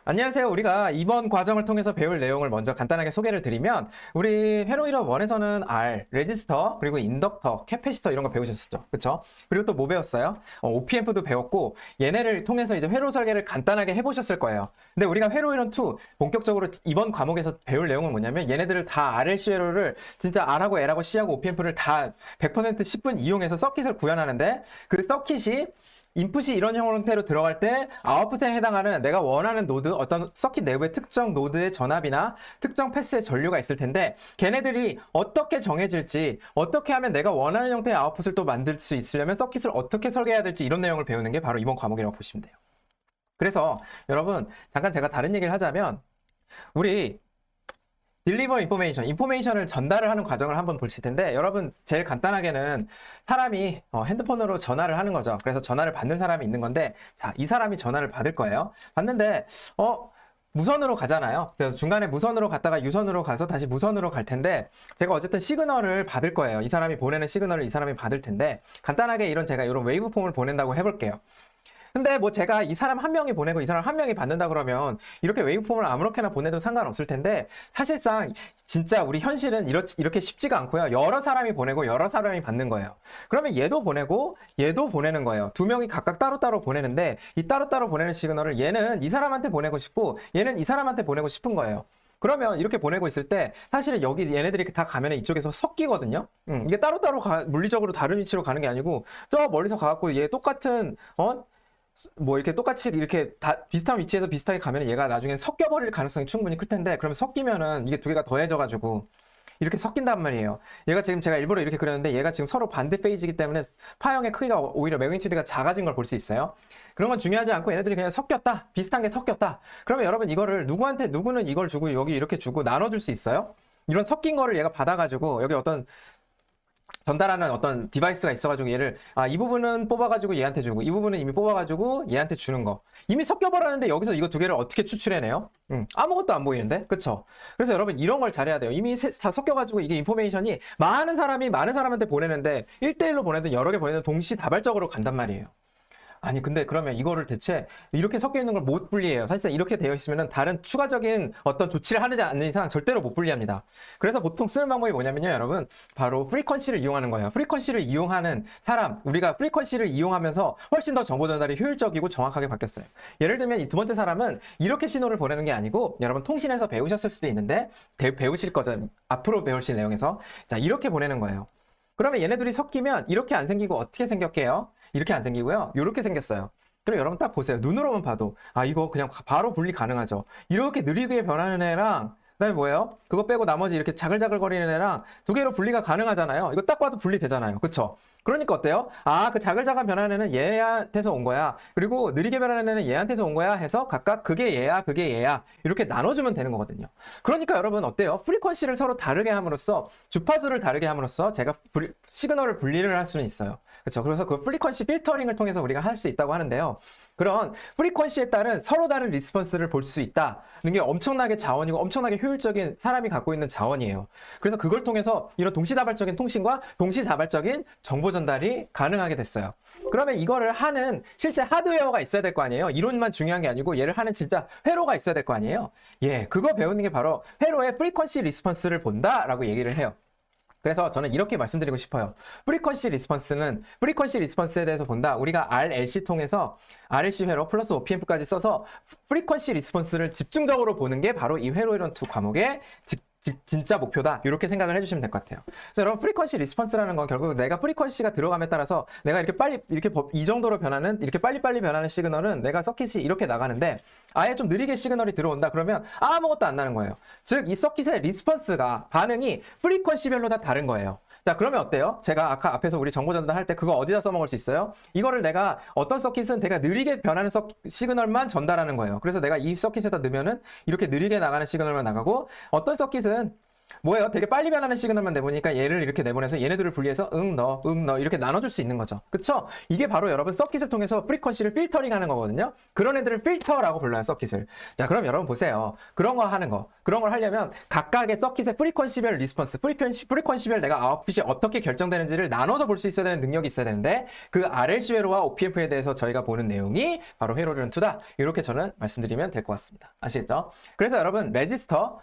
안녕하세요. 우리가 이번 과정을 통해서 배울 내용을 먼저 간단하게 소개를 드리면 우리 회로이론 1에서는 R, 레지스터, 그리고 인덕터, 캐패시터 이런 거 배우셨었죠. 그쵸? 그리고 또 뭐 배웠어요? OPMP도 배웠고 얘네를 통해서 이제 회로 설계를 간단하게 해보셨을 거예요. 근데 우리가 회로이론 2 본격적으로 이번 과목에서 배울 내용은 뭐냐면 얘네들을 다 RLC 회로를 진짜 R하고 L하고 C하고 OPMP를 다 100% 10분 이용해서 서킷을 구현하는데 그 서킷이 인풋이 이런 형태로 들어갈 때 아웃풋에 해당하는 내가 원하는 노드, 어떤 서킷 내부의 특정 노드의 전압이나 특정 패스의 전류가 있을 텐데 걔네들이 어떻게 정해질지, 어떻게 하면 내가 원하는 형태의 아웃풋을 또 만들 수 있으려면 서킷을 어떻게 설계해야 될지 이런 내용을 배우는 게 바로 이번 과목이라고 보시면 돼요. 그래서 여러분 잠깐 제가 다른 얘기를 하자면 우리 딜리버 인포메이션을 전달을 하는 과정을 한번 보실 텐데 여러분 제일 간단하게는 사람이 핸드폰으로 전화를 하는 거죠. 그래서 전화를 받는 사람이 있는 건데 자, 이 사람이 전화를 받을 거예요. 받는데 무선으로 가잖아요. 그래서 중간에 무선으로 갔다가 유선으로 가서 다시 무선으로 갈 텐데 제가 어쨌든 시그널을 받을 거예요. 이 사람이 보내는 시그널을 이 사람이 받을 텐데 간단하게 제가 이런 웨이브폼을 보낸다고 해볼게요. 근데 뭐 제가 이 사람 한 명이 보내고 이 사람 한 명이 받는다 그러면 이렇게 웨이브폼을 아무렇게나 보내도 상관없을 텐데 사실상 진짜 우리 현실은 이렇게 쉽지가 않고요. 여러 사람이 보내고 여러 사람이 받는 거예요. 그러면 얘도 보내고 얘도 보내는 거예요. 두 명이 각각 따로따로 보내는데 이 따로따로 보내는 시그널을 얘는 이 사람한테 보내고 싶고 얘는 이 사람한테 보내고 싶은 거예요. 그러면 이렇게 보내고 있을 때 사실은 여기 얘네들이 다 가면 이쪽에서 섞이거든요. 이게 따로따로 물리적으로 다른 위치로 가는 게 아니고 저 멀리서 가갖고 얘 똑같은 뭐 이렇게 똑같이 이렇게 다 비슷한 위치에서 비슷하게 가면 얘가 나중에 섞여버릴 가능성이 충분히 클 텐데 그러면 섞이면은 이게 두 개가 더해져가지고 이렇게 섞인단 말이에요. 얘가 지금 제가 일부러 이렇게 그렸는데 얘가 지금 서로 반대 페이지이기 때문에 파형의 크기가 오히려 매그니튜드가 작아진 걸 볼 수 있어요. 그런 건 중요하지 않고 얘네들이 그냥 섞였다. 비슷한 게 섞였다. 그러면 여러분 이거를 누구는 이걸 주고 여기 이렇게 주고 나눠줄 수 있어요? 이런 섞인 거를 얘가 받아가지고 여기 어떤 전달하는 어떤 디바이스가 있어가지고 얘를 이 부분은 뽑아가지고 얘한테 주고 이 부분은 이미 뽑아가지고 얘한테 주는 거 이미 섞여버렸는데 여기서 이거 두 개를 어떻게 추출해내요? 아무것도 안 보이는데 그쵸? 그래서 여러분 이런 걸 잘해야 돼요. 이미 다 섞여가지고 이게 인포메이션이 많은 사람이 많은 사람한테 보내는데 1대1로 보내든 여러 개 보내든 동시다발적으로 간단 말이에요. 아니 근데 그러면 이거를 대체 이렇게 섞여 있는 걸 못 분리해요. 사실상 이렇게 되어 있으면 다른 추가적인 어떤 조치를 하지 않는 이상 절대로 못 분리합니다. 그래서 보통 쓰는 방법이 뭐냐면요 여러분 바로 프리퀀시를 이용하는 거예요. 프리퀀시를 이용하는 사람 우리가 프리퀀시를 이용하면서 훨씬 더 정보 전달이 효율적이고 정확하게 바뀌었어요. 예를 들면 이 두 번째 사람은 이렇게 신호를 보내는 게 아니고 여러분 통신에서 배우셨을 수도 있는데 배우실 거죠. 앞으로 배우실 내용에서 자 이렇게 보내는 거예요. 그러면 얘네들이 섞이면 이렇게 안 생기고 어떻게 생겼게요? 이렇게 안 생기고요. 이렇게 생겼어요. 그럼 여러분 딱 보세요. 눈으로만 봐도 이거 그냥 바로 분리 가능하죠. 이렇게 느리게 변하는 애랑 그다음에 뭐예요? 그거 빼고 나머지 이렇게 자글자글거리는 애랑 두 개로 분리가 가능하잖아요. 이거 딱 봐도 분리되잖아요. 그쵸? 그러니까 어때요? 그 자글자글 변하는 애는 얘한테서 온 거야. 그리고 느리게 변하는 애는 얘한테서 온 거야 해서 각각 그게 얘야, 그게 얘야. 이렇게 나눠주면 되는 거거든요. 그러니까 여러분 어때요? 프리퀀시를 서로 다르게 함으로써 주파수를 다르게 함으로써 제가 시그널을 분리를 할 수는 있어요. 그렇죠. 그래서 그 프리퀀시 필터링을 통해서 우리가 할 수 있다고 하는데요. 그런 프리퀀시에 따른 서로 다른 리스폰스를 볼 수 있다는 게 엄청나게 자원이고 엄청나게 효율적인 사람이 갖고 있는 자원이에요. 그래서 그걸 통해서 이런 동시다발적인 통신과 동시다발적인 정보 전달이 가능하게 됐어요. 그러면 이거를 하는 실제 하드웨어가 있어야 될 거 아니에요. 이론만 중요한 게 아니고 얘를 하는 진짜 회로가 있어야 될 거 아니에요. 그거 배우는 게 바로 회로의 프리퀀시 리스폰스를 본다라고 얘기를 해요. 그래서 저는 이렇게 말씀드리고 싶어요. 프리퀀시 리스폰스에 대해서 본다. 우리가 RLC 통해서 RLC 회로 플러스 OPMP까지 써서 프리퀀시 리스폰스를 집중적으로 보는 게 바로 이 회로이론 2 과목의 진짜 목표다. 이렇게 생각을 해주시면 될 것 같아요. 그래서 여러분 프리퀀시 리스폰스라는 건 결국 내가 프리퀀시가 들어감에 따라서 내가 이렇게 이 정도로 변하는 이렇게 빨리빨리 변하는 시그널은 내가 서킷이 이렇게 나가는데 아예 좀 느리게 시그널이 들어온다 그러면 아무것도 안 나는 거예요. 즉 이 서킷의 리스폰스가 반응이 프리퀀시별로 다 다른 거예요. 자 그러면 어때요? 제가 아까 앞에서 우리 정보 전달할 때 그거 어디다 써먹을 수 있어요? 이거를 내가 어떤 서킷은 내가 느리게 변하는 시그널만 전달하는 거예요. 그래서 내가 이 서킷에다 넣으면은 이렇게 느리게 나가는 시그널만 나가고 어떤 서킷은 뭐예요? 되게 빨리 변하는 시그널만 내보니까 얘를 이렇게 내보내서 얘네들을 분리해서 너 이렇게 나눠줄 수 있는 거죠. 그쵸? 이게 바로 여러분 서킷을 통해서 프리퀀시를 필터링 하는 거거든요. 그런 애들을 필터라고 불러요, 서킷을. 자, 그럼 여러분 보세요. 그런 거 하는 거. 그런 걸 하려면 각각의 서킷의 프리퀀시별 리스폰스, 프리퀀시별 내가 아웃풋이 어떻게 결정되는지를 나눠서 볼 수 있어야 되는 능력이 있어야 되는데 그 RLC 회로와 OPMP에 대해서 저희가 보는 내용이 바로 회로리론 2다. 이렇게 저는 말씀드리면 될 것 같습니다. 아시겠죠? 그래서 여러분 레지스터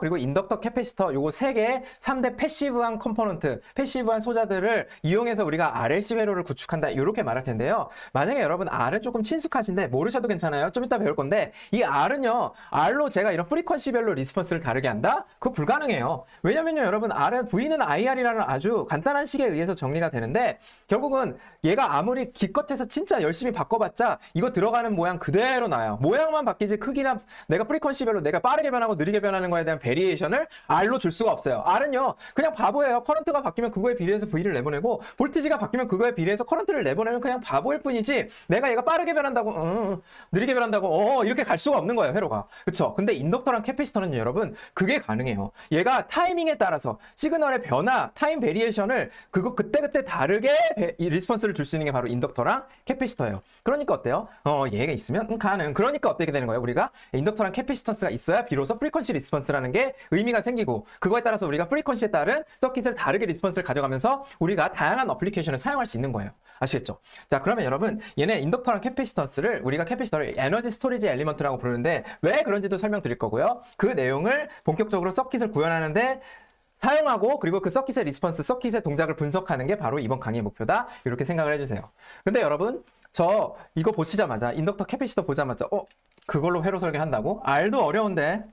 그리고 인덕터, 캐패시터 요거 세 개의 3대 패시브한 컴포넌트, 패시브한 소자들을 이용해서 우리가 RLC 회로를 구축한다. 이렇게 말할 텐데요. 만약에 여러분 R은 조금 친숙하신데 모르셔도 괜찮아요. 좀 이따 배울 건데 이 R은요. R로 제가 이런 프리퀀시별로 리스폰스를 다르게 한다? 그거 불가능해요. 왜냐면요. 여러분 R은 V는 IR이라는 아주 간단한 식에 의해서 정리가 되는데 결국은 얘가 아무리 기껏해서 진짜 열심히 바꿔봤자 이거 들어가는 모양 그대로 나요. 모양만 바뀌지 크기나 내가 프리퀀시별로 내가 빠르게 변하고 느리게 변하는 거에 대한 베리에이션을 R로 줄 수가 없어요. R은요. 그냥 바보예요. 커런트가 바뀌면 그거에 비례해서 V를 내보내고 볼티지가 바뀌면 그거에 비례해서 커런트를 내보내는 그냥 바보일 뿐이지 내가 얘가 빠르게 변한다고 느리게 변한다고 이렇게 갈 수가 없는 거예요. 회로가. 그쵸? 근데 인덕터랑 캐패시터는요. 여러분 그게 가능해요. 얘가 타이밍에 따라서 시그널의 변화, 타임 베리에이션을 그때그때 다르게 리스폰스를 줄 수 있는 게 바로 인덕터랑 캐패시터예요. 그러니까 어때요? 얘가 있으면 가능. 그러니까 어떻게 되는 거예요? 우리가 인덕터랑 캐패시턴스가 있어야 비로소 프리퀀시 리스폰스라는 게 의미가 생기고 그거에 따라서 우리가 프리퀀시에 따른 서킷을 다르게 리스폰스를 가져가면서 우리가 다양한 어플리케이션을 사용할 수 있는 거예요. 아시겠죠? 자, 그러면 여러분 얘네 인덕터랑 캐패시턴스를 우리가 캐패시터를 에너지 스토리지 엘리먼트라고 부르는데 왜 그런지도 설명드릴 거고요. 그 내용을 본격적으로 서킷을 구현하는데 사용하고 그리고 그 서킷의 리스폰스, 서킷의 동작을 분석하는 게 바로 이번 강의의 목표다. 이렇게 생각을 해주세요. 근데 여러분 저 이거 보시자마자 인덕터 캐패시터 보자마자 그걸로 회로 설계한다고? R도 어려운데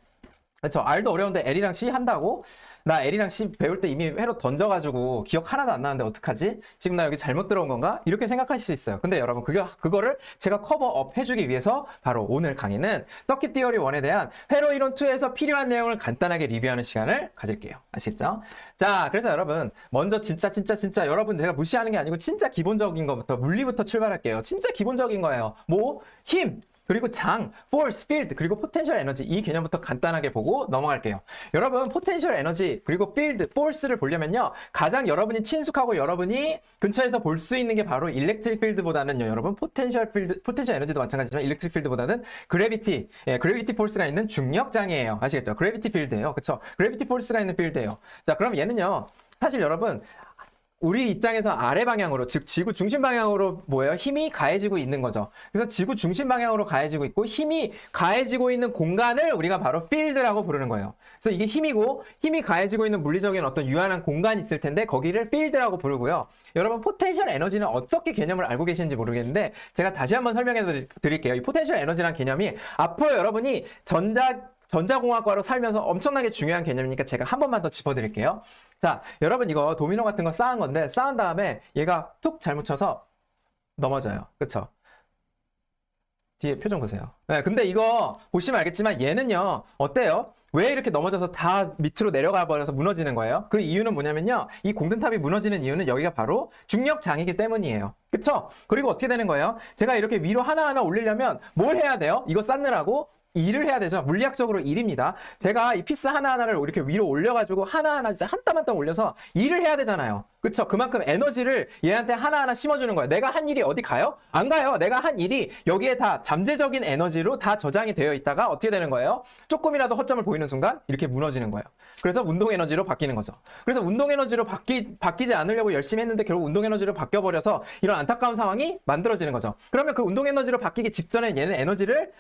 그렇죠? R도 어려운데 L이랑 C 한다고? 나 L이랑 C 배울 때 이미 회로 던져가지고 기억 하나도 안 나는데 어떡하지? 지금 나 여기 잘못 들어온 건가? 이렇게 생각하실 수 있어요. 근데 여러분 그거를 제가 커버업 해주기 위해서 바로 오늘 강의는 서킷 티어리 1에 대한 회로 이론 2에서 필요한 내용을 간단하게 리뷰하는 시간을 가질게요. 아시겠죠? 자, 그래서 여러분 먼저 진짜 여러분 제가 무시하는 게 아니고 진짜 기본적인 것부터 물리부터 출발할게요. 진짜 기본적인 거예요. 뭐? 힘! 그리고 장, force, field, 그리고 potential energy 이 개념부터 간단하게 보고 넘어갈게요. 여러분 potential energy 그리고 field, force를 보려면요. 가장 여러분이 친숙하고 여러분이 근처에서 볼 수 있는 게 바로 electric field보다는요. 여러분 potential energy도 마찬가지지만 electric field보다는 gravity, gravity force가 있는 중력장이에요. 아시겠죠? gravity field예요. 그쵸? gravity force가 있는 field예요. 자, 그럼 얘는요. 사실 여러분 우리 입장에서 아래 방향으로, 즉 지구 중심 방향으로 뭐예요? 힘이 가해지고 있는 거죠. 그래서 지구 중심 방향으로 가해지고 있고 힘이 가해지고 있는 공간을 우리가 바로 필드라고 부르는 거예요. 그래서 이게 힘이고 힘이 가해지고 있는 물리적인 어떤 유한한 공간이 있을 텐데 거기를 필드라고 부르고요. 여러분 포텐셜 에너지는 어떻게 개념을 알고 계시는지 모르겠는데 제가 다시 한번 설명해 드릴게요. 이 포텐셜 에너지라는 개념이 앞으로 여러분이 전자공학과로 살면서 엄청나게 중요한 개념이니까 제가 한 번만 더 짚어드릴게요. 자, 여러분 이거 도미노 같은 거 쌓은 건데 쌓은 다음에 얘가 툭 잘못 쳐서 넘어져요. 그쵸? 뒤에 표정 보세요. 네, 근데 이거 보시면 알겠지만 얘는요. 어때요? 왜 이렇게 넘어져서 다 밑으로 내려가 버려서 무너지는 거예요? 그 이유는 뭐냐면요. 이 공든탑이 무너지는 이유는 여기가 바로 중력장이기 때문이에요. 그쵸? 그리고 어떻게 되는 거예요? 제가 이렇게 위로 하나하나 올리려면 뭘 해야 돼요? 이거 쌓느라고? 일을 해야 되죠. 물리학적으로 일입니다. 제가 이 피스 하나하나를 이렇게 위로 올려가지고 하나하나 진짜 한 땀 한 땀 올려서 일을 해야 되잖아요. 그쵸? 그만큼 에너지를 얘한테 하나하나 심어주는 거예요. 내가 한 일이 어디 가요? 안 가요. 내가 한 일이 여기에 다 잠재적인 에너지로 다 저장이 되어 있다가 어떻게 되는 거예요? 조금이라도 허점을 보이는 순간 이렇게 무너지는 거예요. 그래서 운동 에너지로 바뀌는 거죠. 그래서 운동 에너지로 바뀌지 않으려고 열심히 했는데 결국 운동 에너지로 바뀌어버려서 이런 안타까운 상황이 만들어지는 거죠. 그러면 그 운동 에너지로 바뀌기 직전에 얘는 에너지를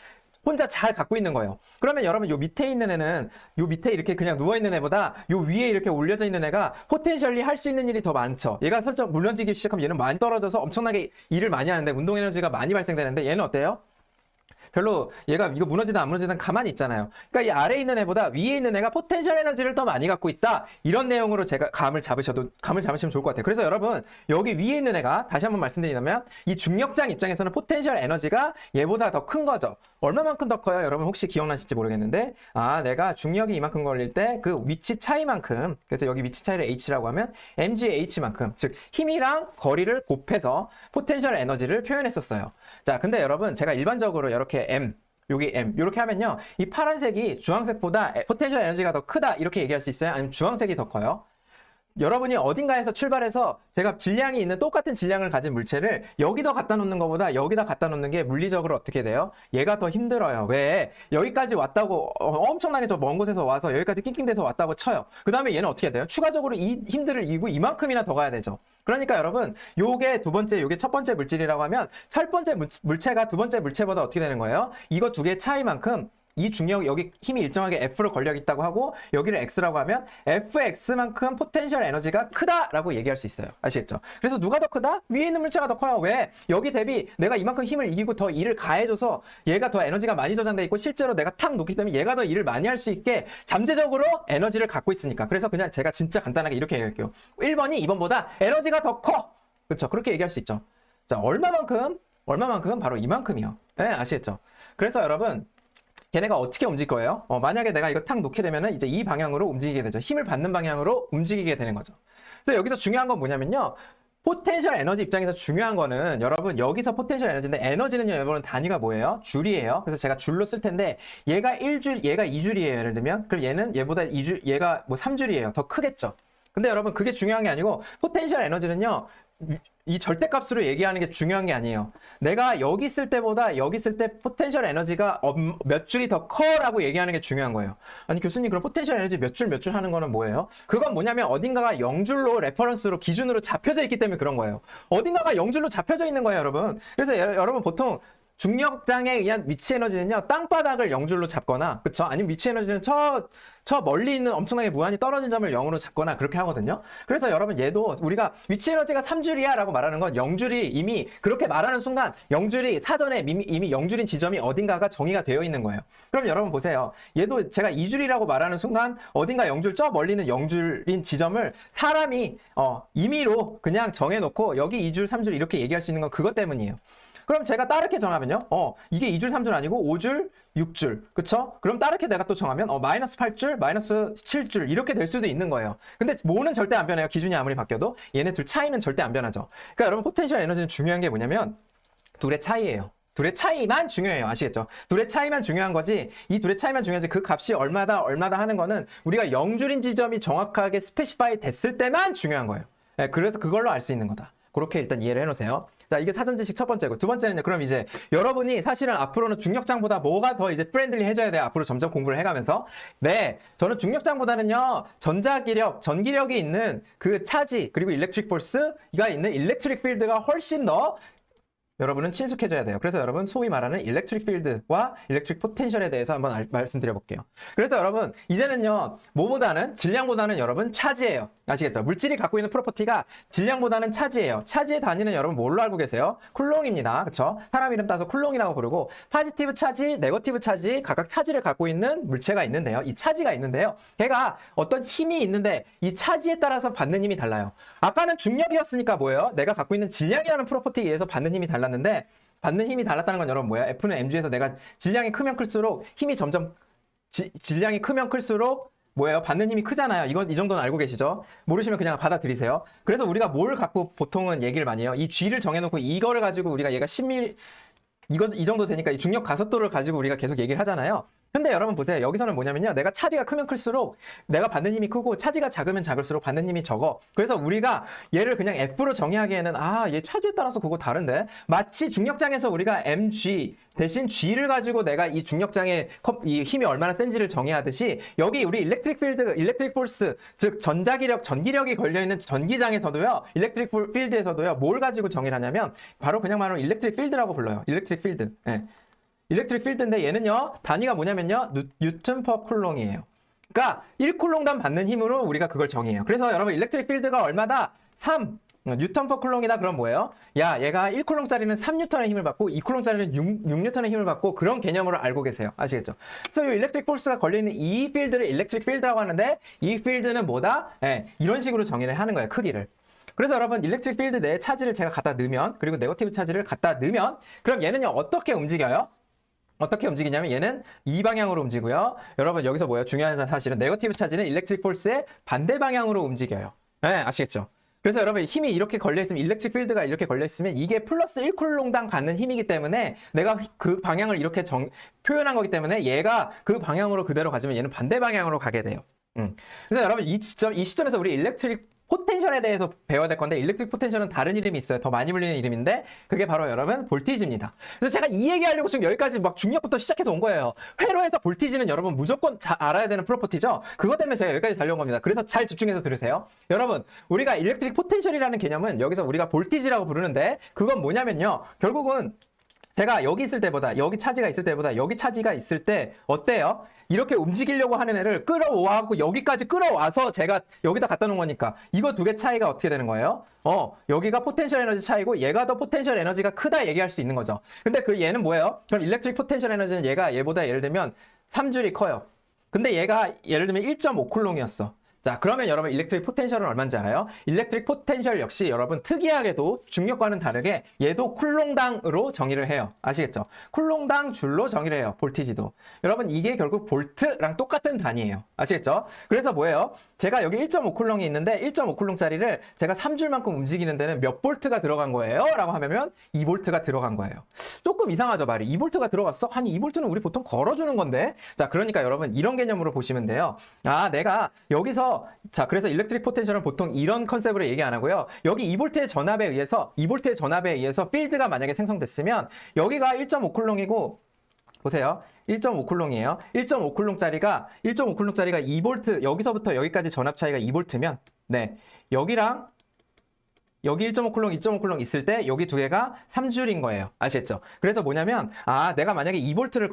혼자 잘 갖고 있는 거예요. 그러면 여러분 요 밑에 있는 애는 요 밑에 이렇게 그냥 누워있는 애보다 요 위에 이렇게 올려져 있는 애가 포텐셜리 할 수 있는 일이 더 많죠. 얘가 설정 물려지기 시작하면 얘는 많이 떨어져서 엄청나게 일을 많이 하는데 운동 에너지가 많이 발생되는데 얘는 어때요? 별로 얘가 이거 무너지든 안 무너지든 가만히 있잖아요. 그러니까 이 아래에 있는 애보다 위에 있는 애가 포텐셜 에너지를 더 많이 갖고 있다. 이런 내용으로 제가 감을 잡으시면 좋을 것 같아요. 그래서 여러분 여기 위에 있는 애가 다시 한번 말씀드리자면 이 중력장 입장에서는 포텐셜 에너지가 얘보다 더 큰 거죠. 얼마만큼 더 커요? 여러분 혹시 기억나실지 모르겠는데 내가 중력이 이만큼 걸릴 때 그 위치 차이만큼 그래서 여기 위치 차이를 h라고 하면 mgh만큼 즉 힘이랑 거리를 곱해서 포텐셜 에너지를 표현했었어요. 자, 근데 여러분 제가 일반적으로 이렇게 여기 M 이렇게 하면요 이 파란색이 주황색보다 포텐셜 에너지가 더 크다 이렇게 얘기할 수 있어요? 아니면 주황색이 더 커요? 여러분이 어딘가에서 출발해서 제가 질량이 있는 똑같은 질량을 가진 물체를 여기다 갖다 놓는 것보다 여기다 갖다 놓는 게 물리적으로 어떻게 돼요? 얘가 더 힘들어요. 왜? 여기까지 왔다고 엄청나게 저 먼 곳에서 와서 여기까지 낑낑대서 왔다고 쳐요. 그 다음에 얘는 어떻게 해야 돼요? 추가적으로 이 힘들을 이고 이만큼이나 더 가야 되죠. 그러니까 여러분 요게 두 번째, 요게 첫 번째 물질이라고 하면 첫 번째 물체가 두 번째 물체보다 어떻게 되는 거예요? 이거 두 개의 차이만큼 이 중력, 여기 힘이 일정하게 F로 걸려 있다고 하고 여기를 X라고 하면 FX만큼 포텐셜 에너지가 크다라고 얘기할 수 있어요. 아시겠죠? 그래서 누가 더 크다? 위에 있는 물체가 더 커요. 왜? 여기 대비 내가 이만큼 힘을 이기고 더 일을 가해줘서 얘가 더 에너지가 많이 저장돼 있고 실제로 내가 탁 놓기 때문에 얘가 더 일을 많이 할 수 있게 잠재적으로 에너지를 갖고 있으니까. 그래서 그냥 제가 진짜 간단하게 이렇게 얘기할게요. 1번이 2번보다 에너지가 더 커! 그렇죠? 그렇게 얘기할 수 있죠. 자, 얼마만큼? 바로 이만큼이요. 네, 아시겠죠? 그래서 여러분 걔네가 어떻게 움직일 거예요? 만약에 내가 이거 탁 놓게 되면은 이제 이 방향으로 움직이게 되죠. 힘을 받는 방향으로 움직이게 되는 거죠. 그래서 여기서 중요한 건 뭐냐면요. 포텐셜 에너지 입장에서 중요한 거는 여러분 여기서 포텐셜 에너지인데 에너지는요 여러분 단위가 뭐예요? 줄이에요. 그래서 제가 줄로 쓸 텐데 얘가 1줄, 얘가 2줄이에요. 예를 들면 그럼 얘는 얘보다 2줄, 얘가 뭐 3줄이에요. 더 크겠죠. 근데 여러분 그게 중요한 게 아니고 포텐셜 에너지는요 이 절대값으로 얘기하는 게 중요한 게 아니에요. 내가 여기 있을 때보다 여기 있을 때 포텐셜 에너지가 몇 줄이 더 커라고 얘기하는 게 중요한 거예요. 아니 교수님 그럼 포텐셜 에너지 몇 줄 하는 거는 뭐예요? 그건 뭐냐면 어딘가가 0줄로 레퍼런스로 기준으로 잡혀져 있기 때문에 그런 거예요. 어딘가가 0줄로 잡혀져 있는 거예요 여러분. 그래서 여러분 보통 중력장에 의한 위치 에너지는요 땅바닥을 0줄로 잡거나 그쵸? 아니면 위치 에너지는 저 멀리 있는 엄청나게 무한히 떨어진 점을 0으로 잡거나 그렇게 하거든요. 그래서 여러분 얘도 우리가 위치 에너지가 3줄이야 라고 말하는 건 0줄이 이미 그렇게 말하는 순간 0줄이 사전에 이미 0줄인 지점이 어딘가가 정의가 되어 있는 거예요. 그럼 여러분 보세요. 얘도 제가 2줄이라고 말하는 순간 어딘가 0줄 저 멀리 있는 0줄인 지점을 사람이 임의로 그냥 정해놓고 여기 2줄 3줄 이렇게 얘기할 수 있는 건 그것 때문이에요. 그럼 제가 따르게 정하면요. 이게 2줄, 3줄 아니고 5줄, 6줄. 그쵸? 그럼 따르게 내가 또 정하면 마이너스 8줄, 마이너스 7줄 이렇게 될 수도 있는 거예요. 근데 뭐는 절대 안 변해요. 기준이 아무리 바뀌어도. 얘네 둘 차이는 절대 안 변하죠. 그러니까 여러분 포텐셜 에너지는 중요한 게 뭐냐면 둘의 차이예요. 둘의 차이만 중요해요. 아시겠죠? 둘의 차이만 중요한 거지 이 둘의 차이만 중요하지 그 값이 얼마다 하는 거는 우리가 0줄인 지점이 정확하게 스페시파이 됐을 때만 중요한 거예요. 네, 그래서 그걸로 알 수 있는 거다. 그렇게 일단 이해를 해놓으세요. 자, 이게 사전 지식 첫 번째고, 두 번째는요, 그럼 이제 여러분이 사실은 앞으로는 중력장보다 뭐가 더 이제 프렌들리 해줘야 돼요? 앞으로 점점 공부를 해가면서. 네, 저는 중력장보다는요, 전기력이 있는 그 차지, 그리고 일렉트릭 포스가 있는 일렉트릭 필드가 훨씬 더 여러분은 친숙해져야 돼요. 그래서 여러분 소위 말하는 일렉트릭 필드와 일렉트릭 포텐셜에 대해서 한번 말씀드려 볼게요. 그래서 여러분 이제는요 질량보다는 여러분 차지예요. 아시겠죠? 물질이 갖고 있는 프로퍼티가 질량보다는 차지예요. 차지의 단위는 여러분 뭘로 알고 계세요? 쿨롱입니다. 그쵸? 사람 이름 따서 쿨롱이라고 부르고 포지티브 차지, 네거티브 차지 각각 차지를 갖고 있는 물체가 있는데요. 이 차지가 있는데요. 걔가 어떤 힘이 있는데 이 차지에 따라서 받는 힘이 달라요. 아까는 중력이었으니까 뭐예요? 내가 갖고 있는 질량이라는 프로퍼티에 의해서 받는 힘이 달랐는데 받는 힘이 달랐다는 건 여러분 뭐야? F는 mg에서 내가 질량이 크면 클수록 힘이 점점 질량이 크면 클수록 뭐예요? 받는 힘이 크잖아요. 이 정도는 알고 계시죠? 모르시면 그냥 받아들이세요. 그래서 우리가 뭘 갖고 보통은 얘기를 많이 해요? 이 G를 정해놓고 이거를 가지고 우리가 얘가 10mm 이 정도 되니까 이 중력 가속도를 가지고 우리가 계속 얘기를 하잖아요. 근데 여러분 보세요. 여기서는 뭐냐면요. 내가 차지가 크면 클수록 내가 받는 힘이 크고 차지가 작으면 작을수록 받는 힘이 적어. 그래서 우리가 얘를 그냥 F로 정의하기에는 얘 차지에 따라서 그거 다른데? 마치 중력장에서 우리가 mg 대신 g를 가지고 내가 이 중력장의 이 힘이 얼마나 센지를 정의하듯이 여기 우리 일렉트릭 필드, 일렉트릭 폴스, 즉 전기력이 걸려있는 전기장에서도요. 일렉트릭 필드에서도요. 뭘 가지고 정의를 하냐면 바로 그냥 말하면 일렉트릭 필드라고 불러요. 일렉트릭 필드. 네. 일렉트릭 필드인데 얘는요 단위가 뭐냐면요 뉴턴 퍼 쿨롱이에요. 그러니까 1쿨롱당 받는 힘으로 우리가 그걸 정의해요. 그래서 여러분 일렉트릭 필드가 얼마다? 3 뉴턴 퍼 쿨롱이다. 그럼 뭐예요? 야 얘가 1쿨롱짜리는 3뉴턴의 힘을 받고 2쿨롱짜리는 6뉴턴의 힘을 받고 그런 개념으로 알고 계세요. 아시겠죠? 그래서 이 일렉트릭 포스가 걸려있는 이 필드를 일렉트릭 필드라고 하는데 이 필드는 뭐다? 네, 이런 식으로 정의를 하는 거예요. 크기를. 그래서 여러분 일렉트릭 필드 내에 차지를 제가 갖다 넣으면 그리고 네거티브 차지를 갖다 넣으면 그럼 얘는요 어떻게 움직여요? 어떻게 움직이냐면 얘는 이 방향으로 움직이고요. 여러분 여기서 뭐예요? 중요한 사실은 네거티브 차지는 일렉트릭 폴스의 반대 방향으로 움직여요. 네, 아시겠죠? 그래서 여러분 힘이 이렇게 걸려있으면 일렉트릭 필드가 이렇게 걸려있으면 이게 플러스 1쿨롱당 갖는 힘이기 때문에 내가 그 방향을 이렇게 표현한 거기 때문에 얘가 그 방향으로 그대로 가지면 얘는 반대 방향으로 가게 돼요. 그래서 여러분 이 시점에서 우리 일렉트릭 포텐셜에 대해서 배워야 될 건데 일렉트릭 포텐셜은 다른 이름이 있어요. 더 많이 불리는 이름인데 그게 바로 여러분 볼티지입니다. 그래서 제가 이 얘기하려고 지금 여기까지 막 중력부터 시작해서 온 거예요. 회로에서 볼티지는 여러분 무조건 잘 알아야 되는 프로퍼티죠. 그것 때문에 제가 여기까지 달려온 겁니다. 그래서 잘 집중해서 들으세요. 여러분 우리가 일렉트릭 포텐셜이라는 개념은 여기서 우리가 볼티지라고 부르는데 그건 뭐냐면요. 결국은 제가 여기 있을 때보다 여기 차지가 있을 때보다 여기 차지가 있을 때 어때요? 이렇게 움직이려고 하는 애를 끌어와갖고 여기까지 끌어와서 제가 여기다 갖다 놓은 거니까 이거 두 개 차이가 어떻게 되는 거예요? 여기가 포텐셜 에너지 차이고 얘가 더 포텐셜 에너지가 크다 얘기할 수 있는 거죠. 근데 그 얘는 뭐예요? 그럼 일렉트릭 포텐셜 에너지는 얘보다 예를 들면 3줄이 커요. 근데 얘가 예를 들면 1.5쿨롱이었어. 자, 그러면 여러분 일렉트릭 포텐셜은 얼마인지 알아요? 일렉트릭 포텐셜 역시 여러분 특이하게도 중력과는 다르게 얘도 쿨롱당으로 정의를 해요. 아시겠죠? 쿨롱당 줄로 정의를 해요. 볼티지도. 여러분 이게 결국 볼트랑 똑같은 단위예요. 아시겠죠? 그래서 뭐예요? 제가 여기 1.5쿨롱이 있는데 1.5쿨롱짜리를 제가 3줄만큼 움직이는 데는 몇 볼트가 들어간 거예요? 라고 하면 2볼트가 들어간 거예요. 조금 이상하죠, 말이. 2볼트가 들어갔어? 아니 2볼트는 우리 보통 걸어주는 건데. 자, 그러니까 여러분 이런 개념으로 보시면 돼요. 아, 내가 여기서 자, 그래서 일렉트릭 포텐셜은 보통 이런 컨셉으로 얘기 안 하고요. 여기 2볼트의 전압에 의해서 필드가 만약에 생성됐으면 여기가 1.5쿨롱이고 보세요. 1.5쿨롱이에요. 1.5쿨롱짜리가 2볼트 여기서부터 여기까지 전압 차이가 2볼트면 네. 여기랑 여기 1.5쿨롱, 2.5쿨롱 있을 때 여기 두 개가 3줄인 거예요. 아시겠죠? 그래서 뭐냐면 내가 만약에 2볼트를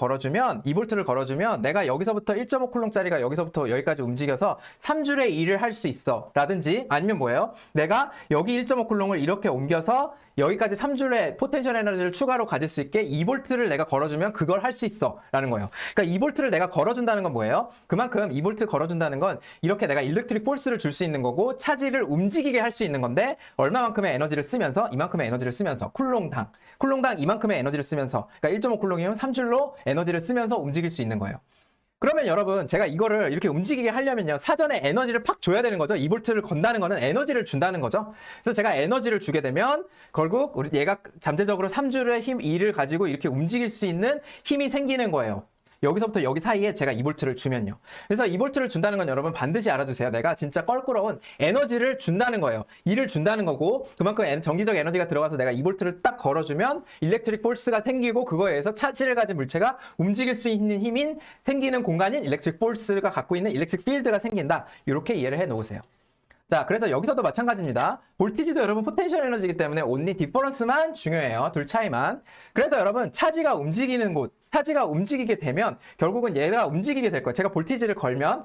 걸어주면 내가 여기서부터 1.5쿨롱짜리가 여기서부터 여기까지 움직여서 3줄의 일을 할 수 있어. 라든지 아니면 뭐예요? 내가 여기 1.5쿨롱을 이렇게 옮겨서 여기까지 3줄의 포텐셜 에너지를 추가로 가질 수 있게 2볼트를 내가 걸어주면 그걸 할 수 있어 라는 거예요. 그러니까 2볼트를 내가 걸어준다는 건 뭐예요? 그만큼 2볼트 걸어준다는 건 이렇게 내가 일렉트릭 포스를 줄 수 있는 거고 차지를 움직이게 할 수 있는 건데 얼마만큼의 에너지를 쓰면서 이만큼의 에너지를 쓰면서 쿨롱당 이만큼의 에너지를 쓰면서 그러니까 1.5쿨롱이면 3줄로 에너지를 쓰면서 움직일 수 있는 거예요. 그러면 여러분 제가 이거를 이렇게 움직이게 하려면요 사전에 에너지를 팍 줘야 되는 거죠. 2볼트를 건다는 거는 에너지를 준다는 거죠. 그래서 제가 에너지를 주게 되면 결국 얘가 잠재적으로 3줄의 힘 2를 가지고 이렇게 움직일 수 있는 힘이 생기는 거예요. 여기서부터 여기 사이에 제가 2볼트를 주면요. 그래서 2볼트를 준다는 건 여러분 반드시 알아두세요. 내가 진짜 껄끄러운 에너지를 준다는 거예요. 2를 준다는 거고 그만큼 전기적 에너지가 들어가서 내가 2볼트를 딱 걸어주면 일렉트릭 폴스가 생기고 그거에 의해서 차지를 가진 물체가 움직일 수 있는 힘인 생기는 공간인 일렉트릭 폴스가 갖고 있는 일렉트릭 필드가 생긴다. 이렇게 이해를 해 놓으세요. 자, 그래서 여기서도 마찬가지입니다. 볼티지도 여러분 포텐셜 에너지이기 때문에 온리 디퍼런스만 중요해요. 둘 차이만. 그래서 여러분 차지가 움직이게 되면 결국은 얘가 움직이게 될 거예요. 제가 볼티지를 걸면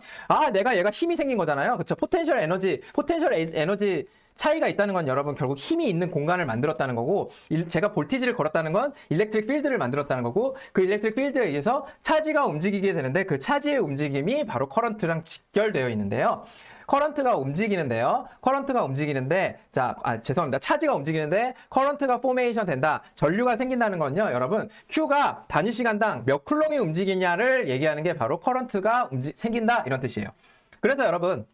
얘가 힘이 생긴 거잖아요. 그렇죠? 포텐셜 에너지 차이가 있다는 건 여러분 결국 힘이 있는 공간을 만들었다는 거고 제가 볼티지를 걸었다는 건 일렉트릭 필드를 만들었다는 거고 그 일렉트릭 필드에 의해서 차지가 움직이게 되는데 그 차지의 움직임이 바로 커런트랑 직결되어 있는데요. 커런트가 움직이는데 차지가 움직이는데 커런트가 포메이션 된다. 전류가 생긴다는 건요. 여러분 Q가 단위 시간당 몇 쿨롱이 움직이냐를 얘기하는 게 바로 커런트가 생긴다 이런 뜻이에요. 그래서 여러분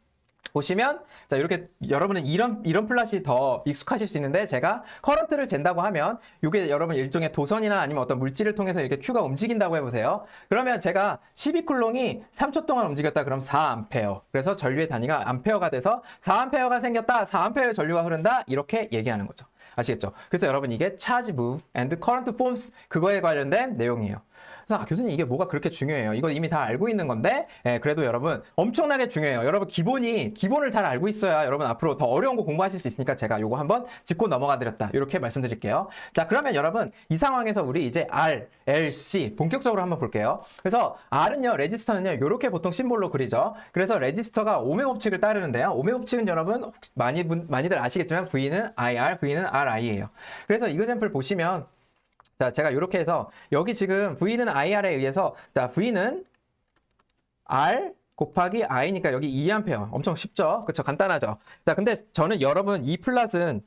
보시면 자 이렇게 여러분은 이런 플랫이 더 익숙하실 수 있는데 제가 커런트를 잰다고 하면 이게 여러분 일종의 도선이나 아니면 어떤 물질을 통해서 이렇게 Q가 움직인다고 해보세요. 그러면 제가 12쿨롱이 3초 동안 움직였다 그럼 4A 그래서 전류의 단위가 암페어가 돼서 4A가 생겼다 4A의 전류가 흐른다 이렇게 얘기하는 거죠. 아시겠죠? 그래서 여러분 이게 charge move and current forms 그거에 관련된 내용이에요. 그래서 교수님 이게 뭐가 그렇게 중요해요? 이거 이미 다 알고 있는 건데 그래도 여러분 엄청나게 중요해요. 여러분 기본을 잘 알고 있어야 여러분 앞으로 더 어려운 거 공부하실 수 있으니까 제가 요거 한번 짚고 넘어가 드렸다. 이렇게 말씀드릴게요. 자 그러면 여러분 이 상황에서 우리 이제 R, L, C 본격적으로 한번 볼게요. 그래서 R은요 레지스터는요 이렇게 보통 심볼로 그리죠. 그래서 레지스터가 오메 법칙을 따르는데요. 오메 법칙은 여러분 많이들 아시겠지만 V는 IR, V는 RI예요. 그래서 이그젬플 보시면 자, 제가 이렇게 해서 여기 지금 V는 IR에 의해서 자, V는 R 곱하기 I니까 여기 2A 엄청 쉽죠? 그쵸? 간단하죠? 자, 근데 저는 여러분 이 플랫은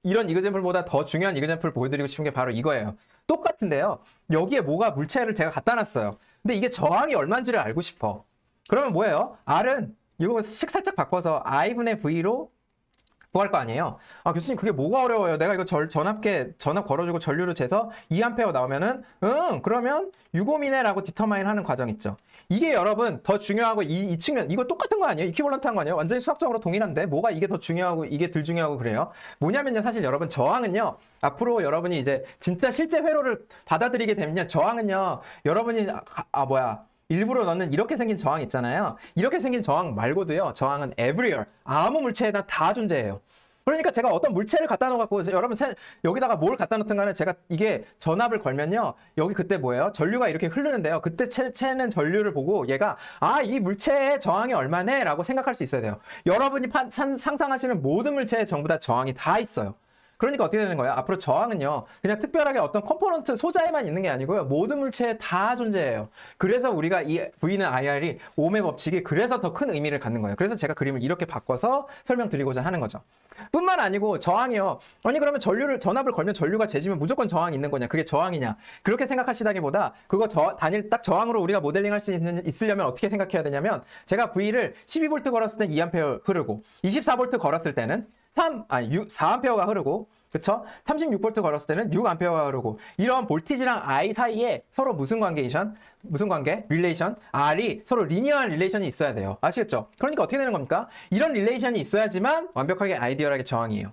이런 이그젬플보다 더 중요한 이그젬플 보여드리고 싶은 게 바로 이거예요. 똑같은데요. 여기에 물체를 제가 갖다 놨어요. 근데 이게 저항이 얼마인지를 알고 싶어. 그러면 뭐예요? R은 이거 식 살짝 바꿔서 I분의 V로 구할 거 아니에요. 아, 교수님, 그게 뭐가 어려워요? 내가 이거 전압 걸어주고 전류를 재서 2A 나오면은, 그러면 유고미네라고 디터마인 하는 과정 있죠. 이게 여러분, 더 중요하고, 이 측면, 이거 똑같은 거 아니에요? 이퀴벌런트한 거 아니에요? 완전히 수학적으로 동일한데, 뭐가 이게 더 중요하고, 이게 덜 중요하고 그래요? 뭐냐면요, 사실 여러분, 저항은요, 앞으로 여러분이 이제 진짜 실제 회로를 받아들이게 되면요, 저항은요, 여러분이, 일부러 넣는 이렇게 생긴 저항 있잖아요. 이렇게 생긴 저항 말고도요. 저항은 everywhere. 아무 물체에나 다 존재해요. 그러니까 제가 어떤 물체를 갖다 놓고 여러분 여기다가 뭘 갖다 놓든 간에 제가 이게 전압을 걸면요. 여기 그때 뭐예요? 전류가 이렇게 흐르는데요. 그때 채는 전류를 보고 얘가 이 물체의 저항이 얼마네? 라고 생각할 수 있어야 돼요. 여러분이 상상하시는 모든 물체에 전부 다 저항이 다 있어요. 그러니까 어떻게 되는 거예요? 앞으로 저항은요, 그냥 특별하게 어떤 컴포넌트 소자에만 있는 게 아니고요, 모든 물체에 다 존재해요. 그래서 우리가 이 V는 IR이 오음의 법칙이 그래서 더 큰 의미를 갖는 거예요. 그래서 제가 그림을 이렇게 바꿔서 설명드리고자 하는 거죠. 뿐만 아니고 저항이요. 아니 그러면 전압을 걸면 전류가 재지면 무조건 저항이 있는 거냐? 그게 저항이냐? 그렇게 생각하시다기보다 그거 단일 딱 저항으로 우리가 모델링 할 수 있으려면 어떻게 생각해야 되냐면 제가 V를 12V 걸었을 때 2A 흐르고 24V 걸었을 때는 4A가 흐르고, 그쵸? 36V 걸었을 때는 6A가 흐르고, 이런 볼티지랑 I 사이에 서로 무슨 관계? 릴레이션? R이 서로 리니어한 릴레이션이 있어야 돼요. 아시겠죠? 그러니까 어떻게 되는 겁니까? 이런 릴레이션이 있어야지만 완벽하게 아이디얼하게 저항이에요.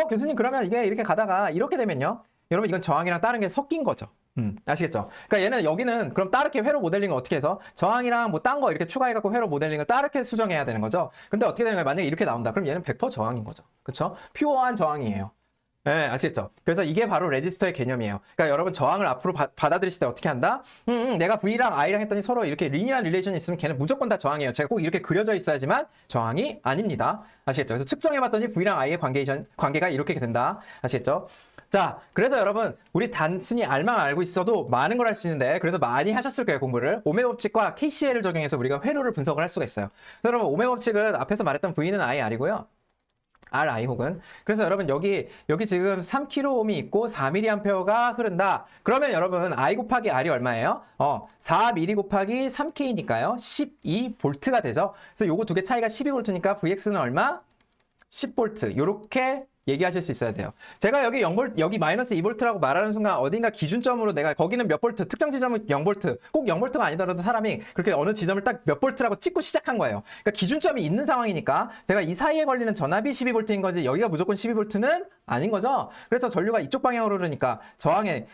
교수님, 그러면 이게 이렇게 가다가 이렇게 되면요? 여러분, 이건 저항이랑 다른 게 섞인 거죠. 아시겠죠? 그러니까 얘는 여기는 그럼 따르게 회로 모델링을 어떻게 해서 저항이랑 뭐 딴 거 이렇게 추가해갖고 회로 모델링을 따르게 수정해야 되는 거죠. 근데 어떻게 되는 거예요? 만약에 이렇게 나온다. 그럼 얘는 100% 저항인 거죠. 그쵸? 퓨어한 저항이에요. 네, 아시겠죠? 그래서 이게 바로 레지스터의 개념이에요. 그러니까 여러분 저항을 앞으로 받아들이실 때 어떻게 한다? 내가 V랑 I랑 했더니 서로 이렇게 리니어한 릴레이션이 있으면 걔는 무조건 다 저항이에요. 제가 꼭 이렇게 그려져 있어야지만 저항이 아닙니다. 아시겠죠? 그래서 측정해봤더니 V랑 I의 관계가 이렇게 된다. 아시겠죠? 자, 그래서 여러분 우리 단순히 R만 알고 있어도 많은 걸 할 수 있는데 그래서 많이 하셨을 거예요, 공부를. 오메 법칙과 KCL을 적용해서 우리가 회로를 분석을 할 수가 있어요. 그래서 여러분 오메 법칙은 앞에서 말했던 V는 I, R이고요. RI 혹은 그래서 여러분 여기 지금 3kΩ이 있고 4mA가 흐른다. 그러면 여러분 I 곱하기 R이 얼마예요? 4mA 곱하기 3K니까요. 12V가 되죠. 그래서 요거 두 개 차이가 12V니까 VX는 얼마? 10V. 요렇게 얘기하실 수 있어야 돼요. 제가 여기 마이너스 2V라고 말하는 순간 어딘가 기준점으로 내가 거기는 몇 볼트, 특정 지점은 0V, 꼭 0V가 아니더라도 사람이 그렇게 어느 지점을 딱 몇 볼트라고 찍고 시작한 거예요. 그러니까 기준점이 있는 상황이니까 제가 이 사이에 걸리는 전압이 12V인 거지 여기가 무조건 12V는 아닌 거죠. 그래서 전류가 이쪽 방향으로 흐르니까 저항의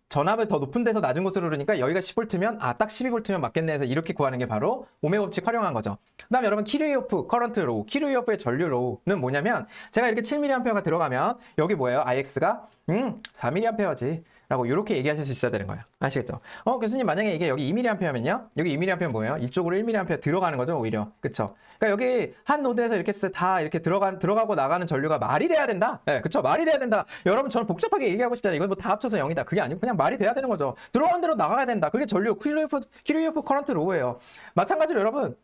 전압을 더 높은 데서 낮은 곳으로 흐르니까 여기가 10V면 딱 12V면 맞겠네 해서 이렇게 구하는 게 바로 오메 법칙 활용한 거죠. 그 다음에 여러분 키르이호프 커런트 로우, 키르이호프의 전류 로우는 뭐냐면 제가 이렇게 7mA가 들어가면 여기 뭐예요? IX가 4mA지 라고 이렇게 얘기하실 수 있어야 되는 거예요. 아시겠죠? 교수님 만약에 이게 여기 2mA면요? 여기 2mA면 뭐예요? 이쪽으로 1mA 들어가는 거죠, 오히려. 그쵸? 그러니까 여기 한 노드에서 이렇게 다 이렇게 들어가고 나가는 전류가 말이 돼야 된다. 네, 그쵸? 말이 돼야 된다. 여러분 저는 복잡하게 얘기하고 싶잖아요. 이건 뭐 다 합쳐서 0이다. 그게 아니고 그냥 말이 돼야 되는 거죠. 들어가는 대로 나가야 된다. 그게 전류 키르이호프 커런트 로우예요. 마찬가지로 여러분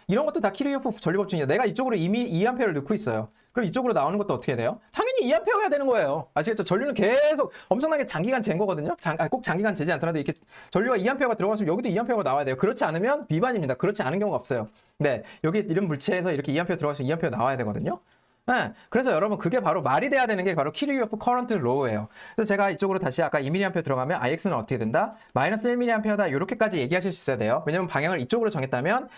이런 것도 다 키르이호프 전류 법칙이에요. 내가 이쪽으로 이미 2A를 넣고 있어요. 그럼 이쪽으로 나오는 것도 어떻게 돼요? 당연히 2A여야 되는 거예요. 아시겠죠? 전류는 계속 엄청나게 장기간 잰 거거든요. 꼭 장기간 재지 않더라도 이렇게 전류가 2A가 들어갔으면 여기도 2A가 나와야 돼요. 그렇지 않으면 위반입니다. 그렇지 않은 경우가 없어요. 네, 여기 이런 물체에서 이렇게 2A 들어가서 2A 나와야 되거든요. 네, 그래서 여러분 그게 바로 말이 돼야 되는 게 바로 키르이호프 커런트 로우예요. 그래서 제가 이쪽으로 다시 아까 2mA 들어가면 IX는 어떻게 된다? 마이너스 1mA다 이렇게까지 얘기하실 수 있어야 돼요. 왜냐면 방향을 이쪽으로 정했다면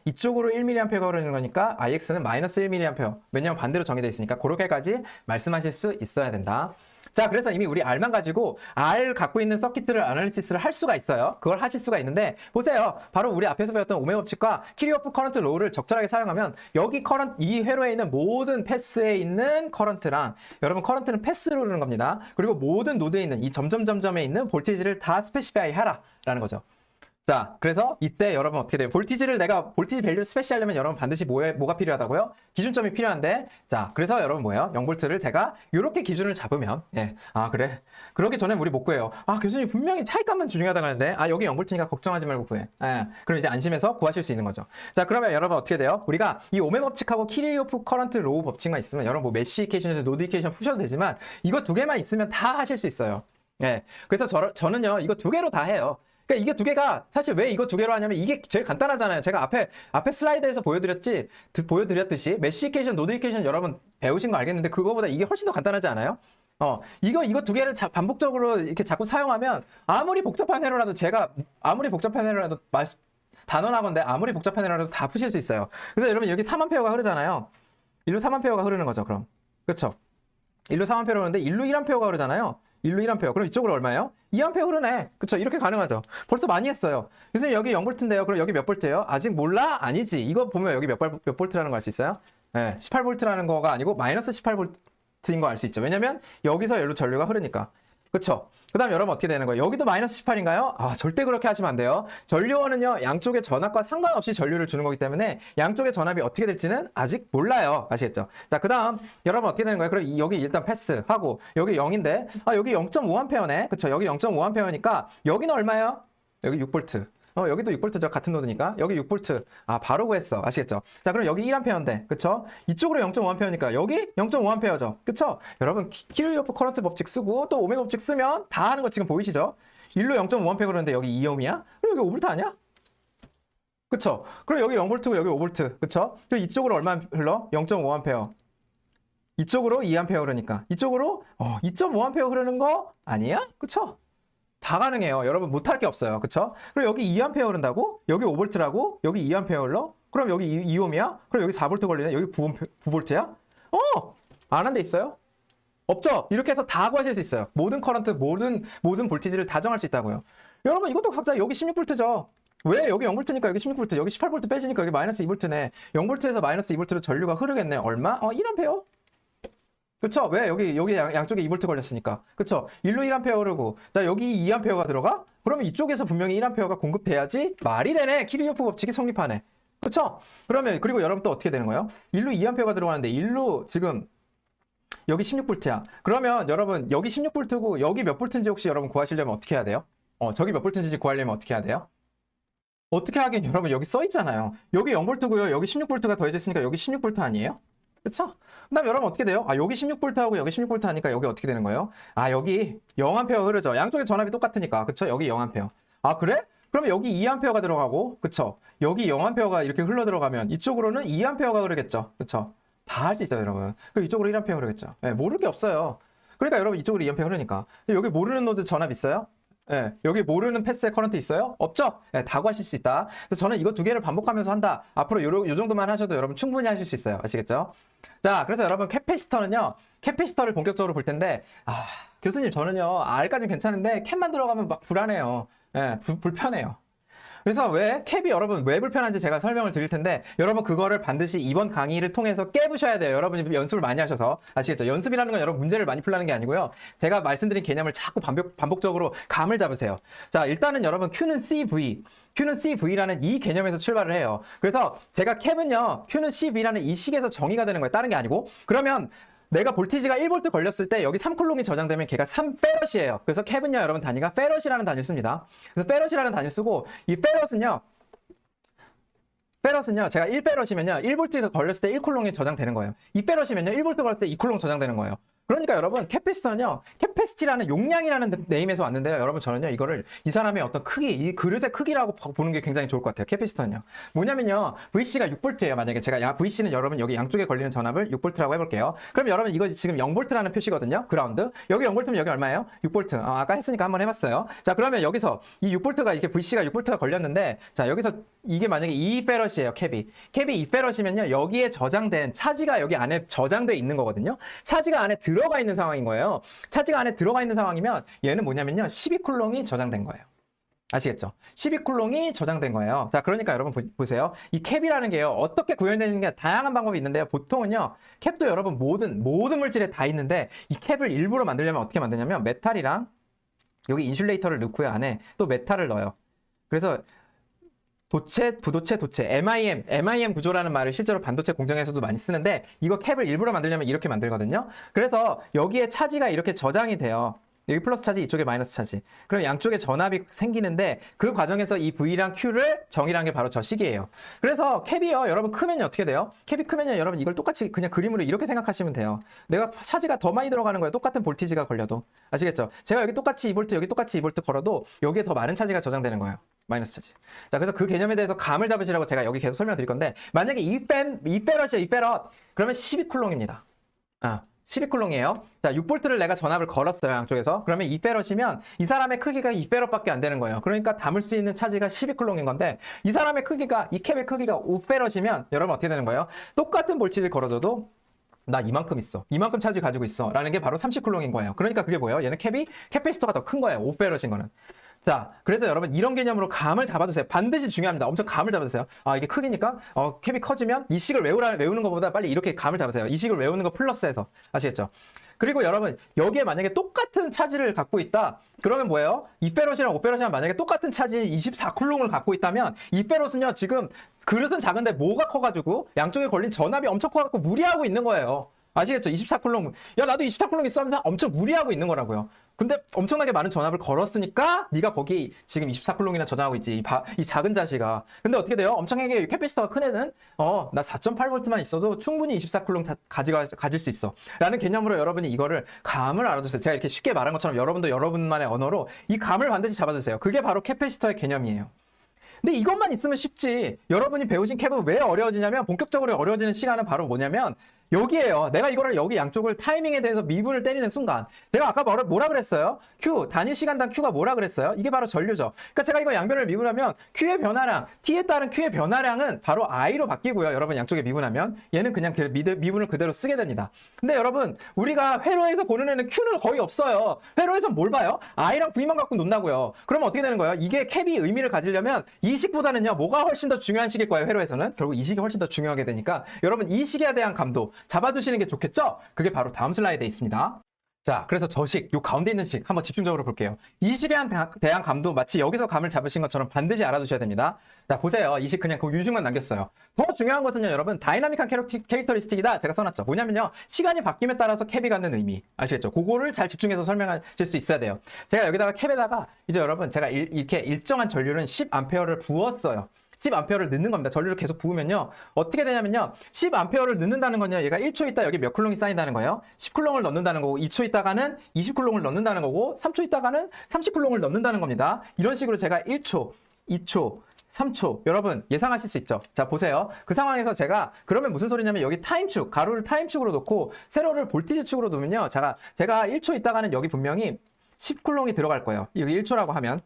이쪽으로 1mA가 흐르는 거니까 IX는 마이너스 1mA. 왜냐면 반대로 정해져 있으니까 그렇게까지 말씀하실 수 있어야 된다. 자, 그래서 이미 우리 R만 가지고 R 갖고 있는 서킷들을 아날리시스를 할 수가 있어요. 그걸 하실 수가 있는데 보세요. 바로 우리 앞에서 배웠던 오메 법칙과 키르이호프 커런트 로우를 적절하게 사용하면 여기 이 회로에 있는 모든 패스에 있는 커런트랑 여러분 커런트는 패스로 흐르는 겁니다. 그리고 모든 노드에 있는 이 점점점점에 있는 볼티지를 다 스페시파이 하라 라는 거죠. 자, 그래서 이때 여러분 어떻게 돼요? 볼티지 밸류를 스페시하려면 여러분 반드시 뭐가 필요하다고요? 기준점이 필요한데, 자, 그래서 여러분 뭐예요? 0V를 제가 이렇게 기준을 잡으면, 그래. 그러기 전에 우리 못 구해요. 교수님 분명히 차이값만 중요하다고 하는데, 여기 0V니까 걱정하지 말고 구해. 그럼 이제 안심해서 구하실 수 있는 거죠. 자, 그러면 여러분 어떻게 돼요? 우리가 이 오메 법칙하고 키르이호프 커런트 로우 법칙만 있으면, 여러분 뭐 메쉬 이퀘이션, 노드 이퀘이션 푸셔도 되지만, 이거 두 개만 있으면 다 하실 수 있어요. 네. 그래서 저는요, 이거 두 개로 다 해요. 그러니까 이게 두 개가 사실 왜 이거 두 개로 하냐면 이게 제일 간단하잖아요. 제가 앞에 슬라이드에서 보여드렸듯이 메시피케이션, 노드피케이션 여러분 배우신 거 알겠는데 그거보다 이게 훨씬 더 간단하지 않아요? 이거 두 개를 반복적으로 이렇게 자꾸 사용하면 아무리 복잡한 회로라도 단언하건대 아무리 복잡한 회로라도 다 푸실 수 있어요. 그래서 여러분 여기 4만페어가 흐르잖아요. 일로 4만페어가 흐르는 거죠, 그럼. 그렇죠? 일로 4만페어 흐르는데 일로 1암페어가 흐르잖아요. 일로 1암페어. 그럼 이쪽으로 얼마예요? 2암페어 흐르네. 그쵸? 이렇게 가능하죠. 벌써 많이 했어요. 교수님 여기 0V인데요. 그럼 여기 몇 볼트예요? 아직 몰라? 아니지. 이거 보면 여기 몇 볼트라는 거 알 수 있어요? 네, 18V라는 거가 아니고 마이너스 18V인 거 알 수 있죠. 왜냐면 여기서 여기로 전류가 흐르니까. 그쵸? 그 다음 여러분 어떻게 되는 거예요? 여기도 마이너스 18인가요? 절대 그렇게 하시면 안 돼요. 전류원은요, 양쪽의 전압과 상관없이 전류를 주는 거기 때문에 양쪽의 전압이 어떻게 될지는 아직 몰라요. 아시겠죠? 자, 그 다음 여러분 어떻게 되는 거예요? 그럼 여기 일단 패스하고 여기 0인데, 여기 0.5A네? 그쵸? 여기 0.5A니까 여기는 얼마예요? 여기 6V. 여기도 6V죠. 같은 노드니까. 여기 6V. 바로 구했어. 아시겠죠? 자, 그럼 여기 1A인데. 그쵸? 이쪽으로 0.5A니까 여기 0.5A죠. 그쵸? 여러분, 키르요프 커런트 법칙 쓰고 또 오메 법칙 쓰면 다 하는 거 지금 보이시죠? 일로 0.5A 그러는데 여기 2ohm이야? 그럼 여기 5V 아니야? 그쵸? 그럼 여기 0V고 여기 5V. 그쵸? 그럼 이쪽으로 얼마 흘러? 0.5A. 이쪽으로 2A 흐르니까. 이쪽으로 2.5A 흐르는 거 아니야? 그쵸? 다 가능해요. 여러분 못할 게 없어요. 그쵸? 그럼 여기 2A 흐른다고? 여기 5V라고? 여기 2A 흘러? 그럼 여기 2ohm이야? 그럼 여기 4V 걸리네? 여기 9V야? 안 한 데 있어요? 없죠? 이렇게 해서 다 구하실 수 있어요. 모든 커런트, 모든 볼티지를 다 정할 수 있다고요. 여러분 이것도 각자 여기 16V죠? 왜? 여기 0V니까 여기 16V, 여기 18V 빼지니까 여기 마이너스 2V네. 0V에서 마이너스 2V로 전류가 흐르겠네. 얼마? 1A? 그쵸? 왜? 여기 양쪽에 2V 걸렸으니까. 그쵸? 일로 1A 흐르고, 자, 여기 2A가 들어가? 그러면 이쪽에서 분명히 1A가 공급돼야지 말이 되네. 키르요프 법칙이 성립하네. 그쵸? 그러면, 그리고 여러분 또 어떻게 되는 거예요? 일로 2A가 들어가는데, 일로 지금, 여기 16V야. 그러면 여러분, 여기 16V고, 여기 몇 V인지 혹시 여러분 구하시려면 어떻게 해야 돼요? 저기 몇 V인지 구하려면 어떻게 해야 돼요? 어떻게 하긴 여러분, 여기 써 있잖아요. 여기 0V고요. 여기 16V가 더해져 있으니까 여기 16V 아니에요? 그쵸? 그 다음 여러분 어떻게 돼요? 여기 16V하고 여기 16V 하니까 여기 어떻게 되는 거예요? 여기 0A 흐르죠. 양쪽의 전압이 똑같으니까. 그쵸? 여기 0A. 그래? 그러면 여기 2A가 들어가고, 그쵸? 여기 0A가 이렇게 흘러 들어가면 이쪽으로는 2A가 흐르겠죠. 그쵸? 다 할 수 있어요, 여러분. 그리고 이쪽으로 1A 흐르겠죠. 모를 게 없어요. 그러니까 여러분 이쪽으로 2A 흐르니까. 여기 모르는 노드 전압 있어요? 여기 모르는 패스의 커런트 있어요? 없죠? 다 구하실 수 있다. 그래서 저는 이거 두 개를 반복하면서 한다. 앞으로 요 정도만 하셔도 여러분 충분히 하실 수 있어요. 아시겠죠? 자, 그래서 여러분 캐패시터를 본격적으로 볼 텐데, 교수님 저는요, R까지는 괜찮은데 캡만 들어가면 막 불안해요. 불편해요. 그래서 왜 캡이 여러분 왜 불편한지 제가 설명을 드릴 텐데 여러분 그거를 반드시 이번 강의를 통해서 깨부셔야 돼요. 여러분이 연습을 많이 하셔서. 아시겠죠? 연습이라는 건 여러분 문제를 많이 풀라는 게 아니고요. 제가 말씀드린 개념을 자꾸 반복적으로 감을 잡으세요. 자, 일단은 여러분 Q는 CV라는 이 개념에서 출발을 해요. 그래서 제가 캡은요, Q는 CV라는 이 식에서 정의가 되는 거예요. 다른 게 아니고. 그러면 내가 볼티지가 1V 걸렸을 때 여기 3쿨롱이 저장되면 걔가 3페럿이에요. 그래서 캡은요, 여러분 단위가 페럿이라는 단위를 씁니다. 그래서 페럿이라는 단위를 쓰고 이 페럿은요 제가 1페럿이면요 1V에서 걸렸을 때 1쿨롱이 저장되는 거예요. 2페럿이면요 1V 걸렸을 때 2쿨롱 저장되는 거예요. 그러니까 여러분 캐패시터는요 캐패시티라는 용량이라는 네임에서 왔는데요. 여러분 저는요 이거를 이 사람의 어떤 크기, 이 그릇의 크기라고 보는 게 굉장히 좋을 것 같아요. 캐패시터는요 뭐냐면요 VC가 6V예요. 만약에 제가 VC는 여러분 여기 양쪽에 걸리는 전압을 6V라고 해볼게요. 그럼 여러분 이거 지금 0V라는 표시거든요. 그라운드 여기 0V면 여기 얼마예요? 6V. 아까 했으니까 한번 해봤어요. 자, 그러면 여기서 이 6V가 이렇게 VC가 6V가 걸렸는데, 자, 여기서 이게 만약에 2페럿이에요. 캡이 2페럿이면요 여기에 저장된 차지가 여기 안에 저장돼 있는 거거든요. 차지가 안에 들어가 있는 상황인 거예요. 차지가 안에 들어가 있는 상황이면 얘는 뭐냐면요 12쿨롱이 저장된 거예요. 아시겠죠? 12쿨롱이 저장된 거예요. 자, 그러니까 여러분 보세요. 이 캡이라는 게요 어떻게 구현되는 게 다양한 방법이 있는데요. 보통은요 캡도 여러분 모든 물질에 다 있는데 이 캡을 일부러 만들려면 어떻게 만드냐면 메탈이랑 여기 인슐레이터를 넣고요 안에 또 메탈을 넣어요. 그래서 도체, 부도체, 도체, MIM 구조라는 말을 실제로 반도체 공정에서도 많이 쓰는데 이거 캡을 일부러 만들려면 이렇게 만들거든요. 그래서 여기에 차지가 이렇게 저장이 돼요. 여기 플러스 차지, 이쪽에 마이너스 차지. 그럼 양쪽에 전압이 생기는데 그 과정에서 이 V랑 Q를 정의란 게 바로 저 식이에요. 그래서 캡이요, 여러분 크면요 어떻게 돼요? 캡이 크면요, 여러분 이걸 똑같이 그냥 그림으로 이렇게 생각하시면 돼요. 내가 차지가 더 많이 들어가는 거예요. 똑같은 볼티지가 걸려도. 아시겠죠? 제가 여기 똑같이 2V, 여기 똑같이 2V 걸어도 여기에 더 많은 차지가 저장되는 거예요. 마이너스 차지. 자, 그래서 그 개념에 대해서 감을 잡으시라고 제가 여기 계속 설명드릴 건데, 만약에 2페럿이에요, 2페럿. 그러면 12쿨롱입니다. 12쿨롱이에요. 자, 6V를 내가 전압을 걸었어요, 양쪽에서. 그러면 2페럿이면 이 사람의 크기가 2페럿밖에 안 되는 거예요. 그러니까 담을 수 있는 차지가 12쿨롱인 건데, 이 사람의 크기가, 이 캡의 크기가 5페럿이면 여러분 어떻게 되는 거예요? 똑같은 볼티지를 걸어줘도 나 이만큼 있어. 이만큼 차지 가지고 있어. 라는 게 바로 30쿨롱인 거예요. 그러니까 그게 뭐예요? 얘는 캡이, 캐패시터가 더 큰 거예요. 5페럿인 거는. 자, 그래서 여러분 이런 개념으로 감을 잡아주세요. 반드시 중요합니다. 엄청 감을 잡아주세요. 이게 크기니까 캡이 커지면 이 식을 외우는 것보다 빨리 이렇게 감을 잡으세요. 이 식을 외우는 거 플러스해서. 아시겠죠? 그리고 여러분 여기에 만약에 똑같은 차지를 갖고 있다. 그러면 뭐예요? 2페럿이랑 5페럿이랑 만약에 똑같은 차지 24쿨롱을 갖고 있다면 2페럿은요 지금 그릇은 작은데 뭐가 커가지고 양쪽에 걸린 전압이 엄청 커가지고 무리하고 있는 거예요. 아시겠죠? 24쿨롱. 야, 나도 24쿨롱 있어 하면서 엄청 무리하고 있는 거라고요. 근데 엄청나게 많은 전압을 걸었으니까 네가 거기 지금 24쿨롱이나 저장하고 있지. 이 작은 자식아. 근데 어떻게 돼요? 엄청나게 캐패시터가 큰 애는 나 4.8V만 있어도 충분히 24쿨롱 다 가질 수 있어. 라는 개념으로 여러분이 이거를 감을 알아두세요. 제가 이렇게 쉽게 말한 것처럼 여러분도 여러분만의 언어로 이 감을 반드시 잡아주세요. 그게 바로 캐패시터의 개념이에요. 근데 이것만 있으면 쉽지. 여러분이 배우신 캡은 왜 어려워지냐면 본격적으로 어려워지는 시간은 바로 뭐냐면 여기에요. 내가 이거를 여기 양쪽을 타이밍에 대해서 미분을 때리는 순간 제가 아까 뭐라 그랬어요? Q, 단위 시간당 Q가 뭐라 그랬어요? 이게 바로 전류죠. 그러니까 제가 이거 양변을 미분하면 Q의 변화량, T에 따른 Q의 변화량은 바로 I로 바뀌고요. 여러분 양쪽에 미분하면 얘는 그냥 미분을 그대로 쓰게 됩니다. 근데 여러분 우리가 회로에서 보는 애는 Q는 거의 없어요. 회로에서 뭘 봐요? I랑 V만 갖고 논다고요. 그러면 어떻게 되는 거예요? 이게 캡이 의미를 가지려면 이 식보다는요 뭐가 훨씬 더 중요한 식일 거예요. 회로에서는 결국 이 식이 훨씬 더 중요하게 되니까 여러분 이 식에 대한 감도 잡아두시는 게 좋겠죠? 그게 바로 다음 슬라이드에 있습니다. 자, 그래서 저 식, 요 가운데 있는 식 한번 집중적으로 볼게요. 이 식에 대한 감도 마치 여기서 감을 잡으신 것처럼 반드시 알아두셔야 됩니다. 자, 보세요. 이 식 그냥 그 유식만 남겼어요. 더 중요한 것은요, 여러분, 다이나믹한 캐릭터리스틱이다. 제가 써놨죠. 뭐냐면요, 시간이 바뀜에 따라서 캡이 갖는 의미. 아시겠죠? 그거를 잘 집중해서 설명하실 수 있어야 돼요. 제가 여기다가 캡에다가 이제 여러분, 제가 이렇게 일정한 전류는 10A를 부었어요. 10A를 넣는 겁니다. 전류를 계속 부으면요. 어떻게 되냐면요. 10A를 넣는다는 건요. 얘가 1초 있다 여기 몇 쿨롱이 쌓인다는 거예요. 10쿨롱을 넣는다는 거고 2초 있다가는 20쿨롱을 넣는다는 거고 3초 있다가는 30쿨롱을 넣는다는 겁니다. 이런 식으로 제가 1초, 2초, 3초 여러분 예상하실 수 있죠. 자 보세요. 그 상황에서 제가 그러면 무슨 소리냐면 여기 타임축 가로를 타임축으로 놓고 세로를 볼티지축으로 놓으면요. 제가 1초 있다가는 여기 분명히 10쿨롱이 들어갈 거예요. 여기 1초라고 하면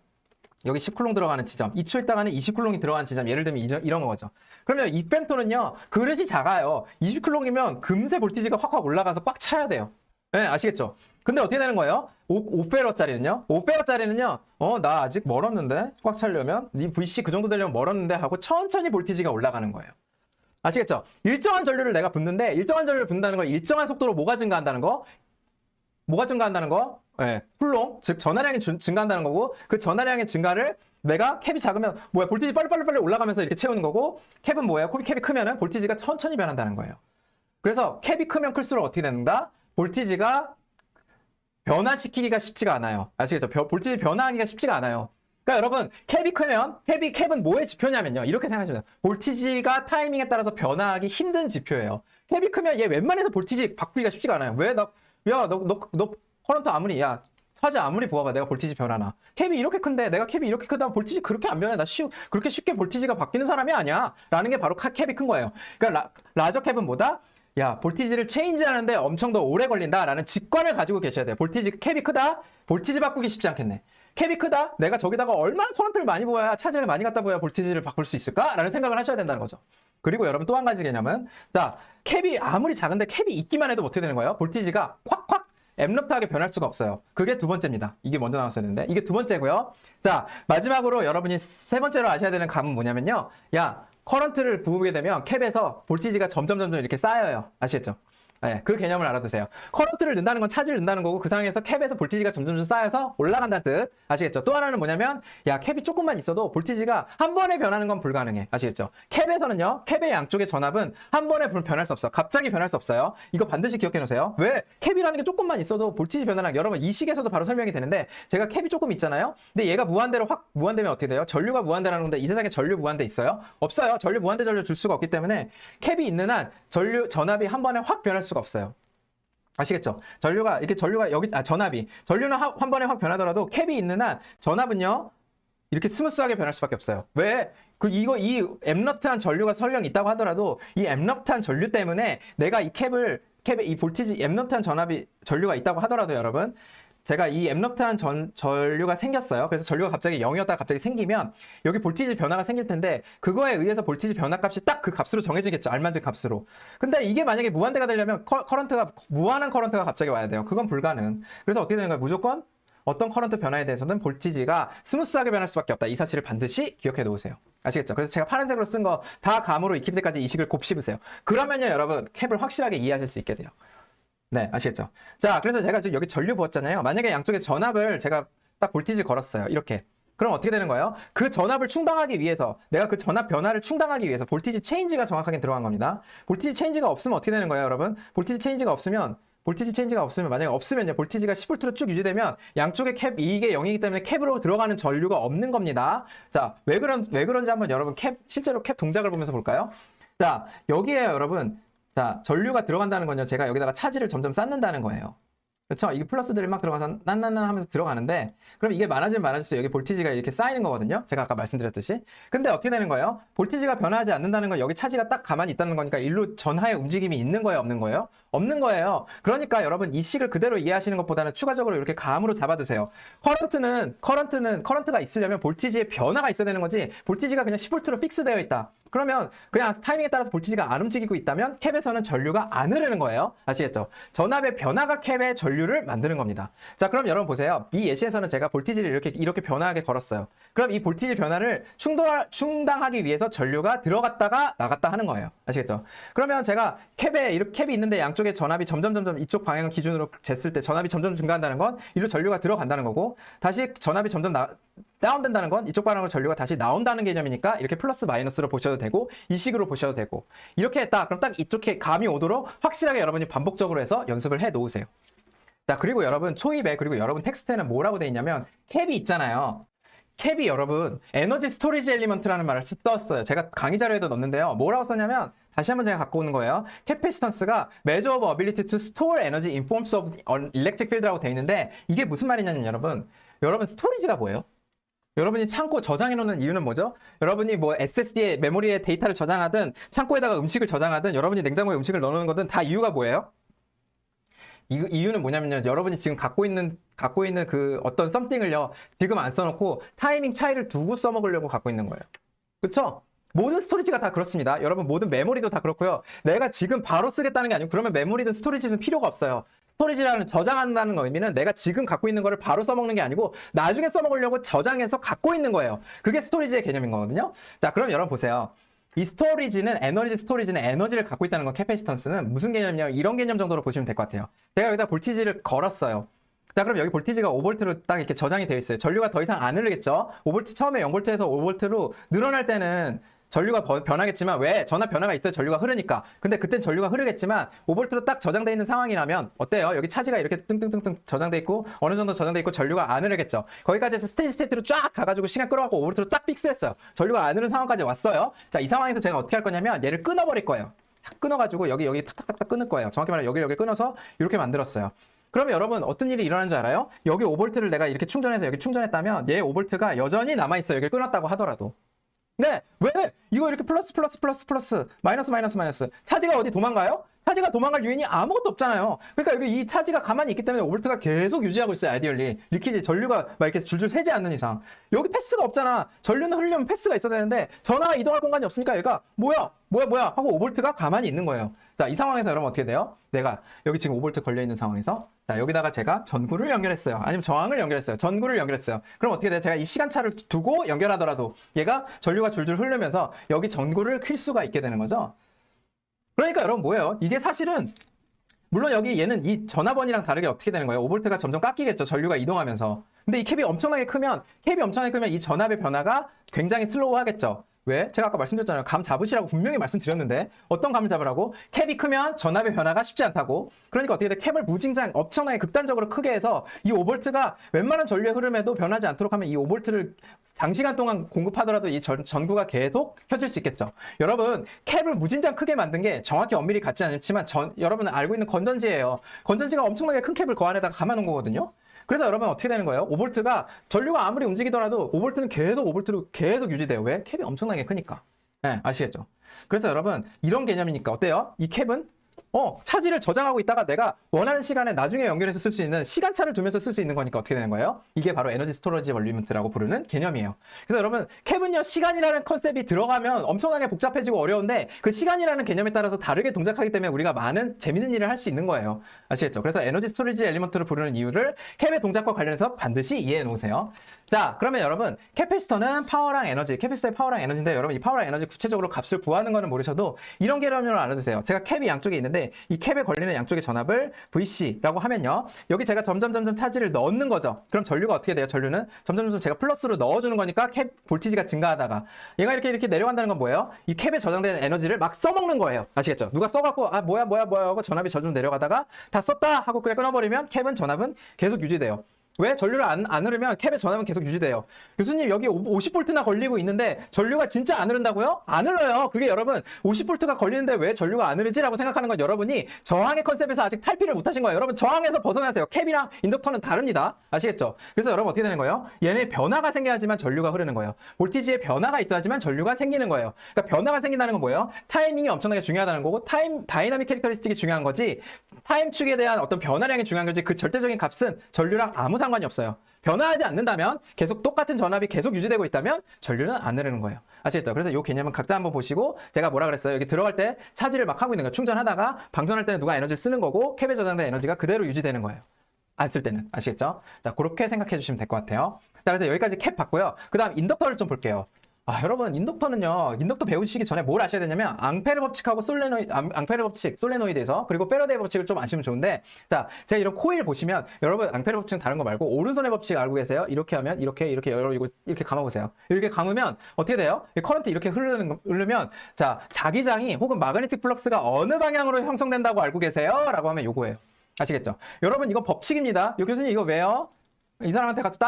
여기 10쿨롱 들어가는 지점, 2초 있다가는 20쿨롱이 들어가는 지점, 예를 들면 이런 거죠. 그러면 이 뱀토는요, 그릇이 작아요. 20쿨롱이면 금세 볼티지가 확확 올라가서 꽉 차야 돼요. 네, 아시겠죠? 근데 어떻게 되는 거예요? 5페럿짜리는요? 5페럿짜리는요, 나 아직 멀었는데? 꽉 차려면? 이 VC 그 정도 되려면 멀었는데? 하고 천천히 볼티지가 올라가는 거예요. 아시겠죠? 일정한 전류를 내가 붓는데, 일정한 전류를 붓는다는 건 일정한 속도로 뭐가 증가한다는 거? 뭐가 증가한다는 거? 네, 쿨롱, 즉 전하량이 증가한다는 거고 그 전하량의 증가를 내가 캡이 작으면 뭐야 볼티지 빨리 올라가면서 이렇게 채우는 거고 캡은 뭐예요? 캡이 크면은 볼티지가 천천히 변한다는 거예요. 그래서 캡이 크면 클수록 어떻게 된다? 볼티지가 변화시키기가 쉽지가 않아요. 아시겠죠? 볼티지 변화하기가 쉽지가 않아요. 그러니까 여러분 캡이 크면 캡은 뭐의 지표냐면요. 이렇게 생각하시면 돼요. 볼티지가 타이밍에 따라서 변화하기 힘든 지표예요. 캡이 크면 얘 웬만해서 볼티지 바꾸기가 쉽지가 않아요. 왜? 너 커런트 아무리 차지 아무리 부어봐 내가 볼티지 변하나 캡이 이렇게 큰데 내가 캡이 이렇게 크다 볼티지 그렇게 안 변해 나 그렇게 쉽게 볼티지가 바뀌는 사람이 아니야 라는 게 바로 캡이 큰 거예요. 그러니까 라저 캡은 뭐다? 볼티지를 체인지하는데 엄청 더 오래 걸린다 라는 직관을 가지고 계셔야 돼요. 캡이 크다? 볼티지 바꾸기 쉽지 않겠네. 캡이 크다? 내가 저기다가 얼마나 커런트를 많이 부어야 차지를 많이 갖다 부어야 볼티지를 바꿀 수 있을까? 라는 생각을 하셔야 된다는 거죠. 그리고 여러분 또 한 가지 개념은 캡이 아무리 작은데 캡이 있기만 해도 어떻게 되는 거예요? 볼티지가 콱콱 앱럽트하게 변할 수가 없어요. 그게 두 번째입니다. 이게 먼저 나왔어야 되는데 이게 두 번째고요. 자 마지막으로 여러분이 세 번째로 아셔야 되는 감은 뭐냐면요. 커런트를 부으게 되면 캡에서 볼티지가 점점 이렇게 쌓여요. 아시겠죠? 네, 그 개념을 알아두세요. 커런트를 넣는다는 건 차지를 넣는다는 거고 그 상황에서 캡에서 볼티지가 점점 쌓여서 올라간다는 뜻. 아시겠죠? 또 하나는 뭐냐면 야 캡이 조금만 있어도 볼티지가 한 번에 변하는 건 불가능해. 아시겠죠? 캡에서는요. 캡의 양쪽의 전압은 한 번에 변할 수 없어. 갑자기 변할 수 없어요. 이거 반드시 기억해 놓으세요. 왜? 캡이라는 게 조금만 있어도 볼티지 변화량 여러분 이 식에서도 바로 설명이 되는데 제가 캡이 조금 있잖아요. 근데 얘가 무한대로 확 무한되면 어떻게 돼요? 전류가 무한대라는 건데 이 세상에 전류 무한대 있어요? 없어요. 전류 무한대 전류 줄 수가 없기 때문에 캡이 있는 한 전압이 한 번에 확 변할 수가 없어요. 아시겠죠? 전류가 여기 전류는 한 번에 확 변하더라도 캡이 있는 한 전압은요 이렇게 스무스하게 변할 수밖에 없어요. 왜? 이 엠너트한 전류가 설령 있다고 하더라도 이 엠너트한 전류 때문에 내가 이 캡의 이 볼티지 엠너트한 전류가 있다고 하더라도 여러분 제가 이 엠너트한 전류가 생겼어요. 그래서 전류가 갑자기 0이었다가 갑자기 생기면 여기 볼티지 변화가 생길 텐데 그거에 의해서 볼티지 변화 값이 딱 그 값으로 정해지겠죠. 알맞은 값으로. 근데 이게 만약에 무한대가 되려면 무한한 커런트가 갑자기 와야 돼요. 그건 불가능. 그래서 어떻게 되는 거예요? 무조건 어떤 커런트 변화에 대해서는 볼티지가 스무스하게 변할 수밖에 없다. 이 사실을 반드시 기억해 놓으세요. 아시겠죠? 그래서 제가 파란색으로 쓴 거 다 감으로 익힐 때까지 이 식을 곱씹으세요. 그러면요 여러분 캡을 확실하게 이해하실 수 있게 돼요. 네, 아시겠죠? 자, 그래서 제가 지금 여기 전류 부었잖아요. 만약에 양쪽에 전압을 제가 딱 볼티지를 걸었어요. 이렇게. 그럼 어떻게 되는 거예요? 그 전압을 충당하기 위해서, 내가 그 전압 변화를 충당하기 위해서 볼티지 체인지가 정확하게 들어간 겁니다. 볼티지 체인지가 없으면 어떻게 되는 거예요, 여러분? 볼티지 체인지가 없으면 만약에 없으면요, 볼티지가 10V로 쭉 유지되면 양쪽에 이게 0이기 때문에 캡으로 들어가는 전류가 없는 겁니다. 자, 왜 그런지 한번 여러분 실제로 캡 동작을 보면서 볼까요? 자, 여기에 여러분, 자, 전류가 들어간다는 건요, 제가 여기다가 차지를 점점 쌓는다는 거예요. 그렇죠? 이게 플러스들이 막 들어가서 난난난 하면서 들어가는데 그럼 이게 많아지면 많아질수록 여기 볼티지가 이렇게 쌓이는 거거든요. 제가 아까 말씀드렸듯이. 근데 어떻게 되는 거예요? 볼티지가 변화하지 않는다는 건 여기 차지가 딱 가만히 있다는 거니까 일로 전하의 움직임이 있는 거예요? 없는 거예요? 없는 거예요. 그러니까 여러분 이 식을 그대로 이해하시는 것보다는 추가적으로 이렇게 감으로 잡아두세요. 커런트가 있으려면 볼티지의 변화가 있어야 되는 거지 볼티지가 그냥 10V로 픽스되어 있다. 그러면 그냥 타이밍에 따라서 볼티지가 안 움직이고 있다면 캡에서는 전류가 안 흐르는 거예요. 아시겠죠? 전압의 변화가 캡의 전류를 만드는 겁니다. 자, 그럼 여러분 보세요. 이 예시에서는 제가 볼티지를 이렇게 변화하게 걸었어요. 그럼 이 볼티지 변화를 충당하기 위해서 전류가 들어갔다가 나갔다 하는 거예요. 아시겠죠? 그러면 제가 캡이 있는데 양쪽에 전압이 점점 이쪽 방향 기준으로 쟀을 때 전압이 점점 증가한다는 건 이로 전류가 들어간다는 거고 다시 전압이 점점 다운된다는 건 이쪽 방향으로 전류가 다시 나온다는 개념이니까 이렇게 플러스 마이너스로 보셔도 되고 이 식으로 보셔도 되고 이렇게 했다. 그럼 딱 이쪽에 감이 오도록 확실하게 여러분이 반복적으로 해서 연습을 해 놓으세요. 자, 그리고 여러분 초입에 그리고 여러분 텍스트에는 뭐라고 돼 있냐면 캡이 있잖아요. 캡이 여러분 에너지 스토리지 엘리먼트라는 말을 썼어요. 제가 강의 자료에도 넣었는데요. 뭐라고 썼냐면 다시 한번 제가 갖고 오는 거예요. 캐패시턴스가 measure of ability to store energy in forms of electric field라고 돼 있는데 이게 무슨 말이냐면 여러분 스토리지가 뭐예요? 여러분이 창고 저장해 놓는 이유는 뭐죠? 여러분이 뭐 SSD에 메모리에 데이터를 저장하든 창고에다가 음식을 저장하든 여러분이 냉장고에 음식을 넣는 거든 다 이유가 뭐예요? 이유는 뭐냐면요. 여러분이 지금 갖고 있는 그 어떤 썸띵을요. 지금 안 써놓고 타이밍 차이를 두고 써먹으려고 갖고 있는 거예요. 그쵸? 모든 스토리지가 다 그렇습니다. 여러분 모든 메모리도 다 그렇고요. 내가 지금 바로 쓰겠다는 게 아니고 그러면 메모리든 스토리지는 필요가 없어요. 스토리지라는 저장한다는 의미는 내가 지금 갖고 있는 거를 바로 써먹는 게 아니고 나중에 써먹으려고 저장해서 갖고 있는 거예요. 그게 스토리지의 개념인 거거든요. 자, 그럼 여러분 보세요. 이 에너지 스토리지는 에너지를 갖고 있다는 건 캐패시턴스는 무슨 개념이냐면 이런 개념 정도로 보시면 될 것 같아요. 제가 여기다 볼티지를 걸었어요. 자, 그럼 여기 볼티지가 5V로 딱 이렇게 저장이 되어 있어요. 전류가 더 이상 안 흐르겠죠? 5V, 처음에 0V에서 5V로 늘어날 때는 전류가 변하겠지만 왜? 전압 변화가 있어요. 전류가 흐르니까. 근데 그땐 전류가 흐르겠지만 5V로 딱 저장되어 있는 상황이라면 어때요? 여기 차지가 이렇게 뜬뜬뜬뜬 저장돼 있고 어느 정도 저장돼 있고 전류가 안 흐르겠죠. 거기까지 해서 스테이지 스테이트로 쫙 가가지고 시간 끌어갖고 5V로 딱 픽스했어요. 전류가 안 흐르는 상황까지 왔어요. 자, 이 상황에서 제가 어떻게 할 거냐면 얘를 끊어버릴 거예요. 탁 끊어가지고 여기 탁탁탁탁 끊을 거예요. 정확히 말하면 여기 끊어서 이렇게 만들었어요. 그러면 여러분 어떤 일이 일어나는 줄 알아요? 여기 5V를 내가 이렇게 충전해서 여기 충전했다면 얘 5V가 여전히 남아있어요. 여기를 끊었다고 하더라도. 네, 왜? 이거 이렇게 플러스 마이너스 차지가 어디 도망가요? 차지가 도망갈 요인이 아무것도 없잖아요. 그러니까 여기 이 차지가 가만히 있기 때문에 5V가 계속 유지하고 있어요. 아이디얼리 리퀴지 전류가 막 이렇게 줄줄 새지 않는 이상 여기 패스가 없잖아. 전류는 흐르려면 패스가 있어야 되는데 전화가 이동할 공간이 없으니까 얘가 뭐야 하고 5V가 가만히 있는 거예요. 자, 이 상황에서 여러분 어떻게 돼요? 내가 여기 지금 5V 걸려있는 상황에서 자, 여기다가 제가 전구를 연결했어요. 아니면 저항을 연결했어요. 전구를 연결했어요. 그럼 어떻게 돼요? 제가 이 시간차를 두고 연결하더라도 얘가 전류가 줄줄 흐르면서 여기 전구를 킬 수가 있게 되는 거죠. 그러니까 여러분 뭐예요? 이게 사실은 물론 여기 얘는 이 전압원이랑 다르게 어떻게 되는 거예요? 5V가 점점 깎이겠죠. 전류가 이동하면서. 근데 이 캡이 엄청나게 크면 이 전압의 변화가 굉장히 슬로우 하겠죠. 왜? 제가 아까 말씀드렸잖아요. 감 잡으시라고 분명히 말씀드렸는데 어떤 감을 잡으라고? 캡이 크면 전압의 변화가 쉽지 않다고. 그러니까 어떻게 돼? 캡을 무진장 엄청나게 극단적으로 크게 해서 이 5V가 웬만한 전류의 흐름에도 변하지 않도록 하면 이 5V를 장시간 동안 공급하더라도 이 전구가 계속 켜질 수 있겠죠. 여러분, 캡을 무진장 크게 만든 게 정확히 엄밀히 같지 않지만 여러분은 알고 있는 건전지예요. 건전지가 엄청나게 큰 캡을 그 안에다가 감아놓은 거거든요. 그래서 여러분 어떻게 되는 거예요? 5V가 전류가 아무리 움직이더라도 5V는 계속 5V로 계속 유지돼요. 왜? 캡이 엄청나게 크니까. 네, 아시겠죠? 그래서 여러분 이런 개념이니까 어때요? 이 캡은 차지를 저장하고 있다가 내가 원하는 시간에 나중에 연결해서 쓸 수 있는 시간차를 두면서 쓸 수 있는 거니까 어떻게 되는 거예요? 이게 바로 에너지 스토리지 얼리먼트라고 부르는 개념이에요. 그래서 여러분 캡은요 시간이라는 컨셉이 들어가면 엄청나게 복잡해지고 어려운데 그 시간이라는 개념에 따라서 다르게 동작하기 때문에 우리가 많은 재밌는 일을 할 수 있는 거예요. 아시겠죠? 그래서 에너지 스토리지 엘리먼트를 부르는 이유를 캡의 동작과 관련해서 반드시 이해해 놓으세요. 자, 그러면 여러분 캐패시터는 파워랑 에너지, 캐패시터의 파워랑 에너지인데 여러분 이 파워랑 에너지 구체적으로 값을 구하는 거는 모르셔도 이런 개념으로 알아두세요. 제가 캡이 양쪽에 있는데 이 캡에 걸리는 양쪽의 전압을 VC라고 하면요. 여기 제가 점점 차지를 넣는 거죠. 그럼 전류가 어떻게 돼요? 전류는 점점 제가 플러스로 넣어주는 거니까 캡 볼티지가 증가하다가 얘가 이렇게 내려간다는 건 뭐예요? 이 캡에 저장된 에너지를 막 써먹는 거예요. 아시겠죠? 누가 써갖고 뭐야 하고 전압이 점점 내려가다가 다 썼다 하고 그냥 끊어버리면 캡은 전압은 계속 유지돼요. 왜? 전류를 안 흐르면 캡의 전압은 계속 유지돼요. 교수님 여기 50V나 걸리고 있는데 전류가 진짜 안 흐른다고요? 안 흘러요. 그게 여러분 50V가 걸리는데 왜 전류가 안 흐르지라고 생각하는 건 여러분이 저항의 컨셉에서 아직 탈피를 못 하신 거예요. 여러분 저항에서 벗어나세요. 캡이랑 인덕터는 다릅니다. 아시겠죠? 그래서 여러분 어떻게 되는 거예요? 얘네 변화가 생겨야지만 전류가 흐르는 거예요. 볼티지에 변화가 있어야지만 전류가 생기는 거예요. 그러니까 변화가 생긴다는 건 뭐예요? 타이밍이 엄청나게 중요하다는 거고 다이나믹 캐릭터리스틱이 중요한 거지 타임 축에 대한 어떤 변화량이 중요한 거지 그 절대적인 값은 전류랑 아무 상관이 없어요. 변화하지 않는다면 계속 똑같은 전압이 계속 유지되고 있다면 전류는 안 흐르는 거예요. 아시겠죠? 그래서 이 개념은 각자 한번 보시고 제가 뭐라 그랬어요? 여기 들어갈 때 차지를 막 하고 있는 거예요. 충전하다가 방전할 때는 누가 에너지를 쓰는 거고 캡에 저장된 에너지가 그대로 유지되는 거예요. 안 쓸 때는. 아시겠죠? 자, 그렇게 생각해 주시면 될 것 같아요. 자, 그래서 여기까지 캡 봤고요. 그 다음 인덕터를 좀 볼게요. 여러분 인덕터는요. 인덕터 배우시기 전에 뭘 아셔야 되냐면 앙페르 법칙하고 앙페르 법칙, 솔레노이드에서 그리고 패러데이 법칙을 좀 아시면 좋은데 자, 제가 이런 코일 보시면 여러분 앙페르 법칙은 다른 거 말고 오른손의 법칙 알고 계세요? 이렇게 하면 이렇게 여러분 이렇게 감아보세요. 이렇게 감으면 어떻게 돼요? 커런트 이렇게 흐르면 자, 자기장이 혹은 마그네틱 플럭스가 어느 방향으로 형성된다고 알고 계세요? 라고 하면 요거예요. 아시겠죠? 여러분 이거 법칙입니다. 교수님 이거 왜요? 이 사람한테 가서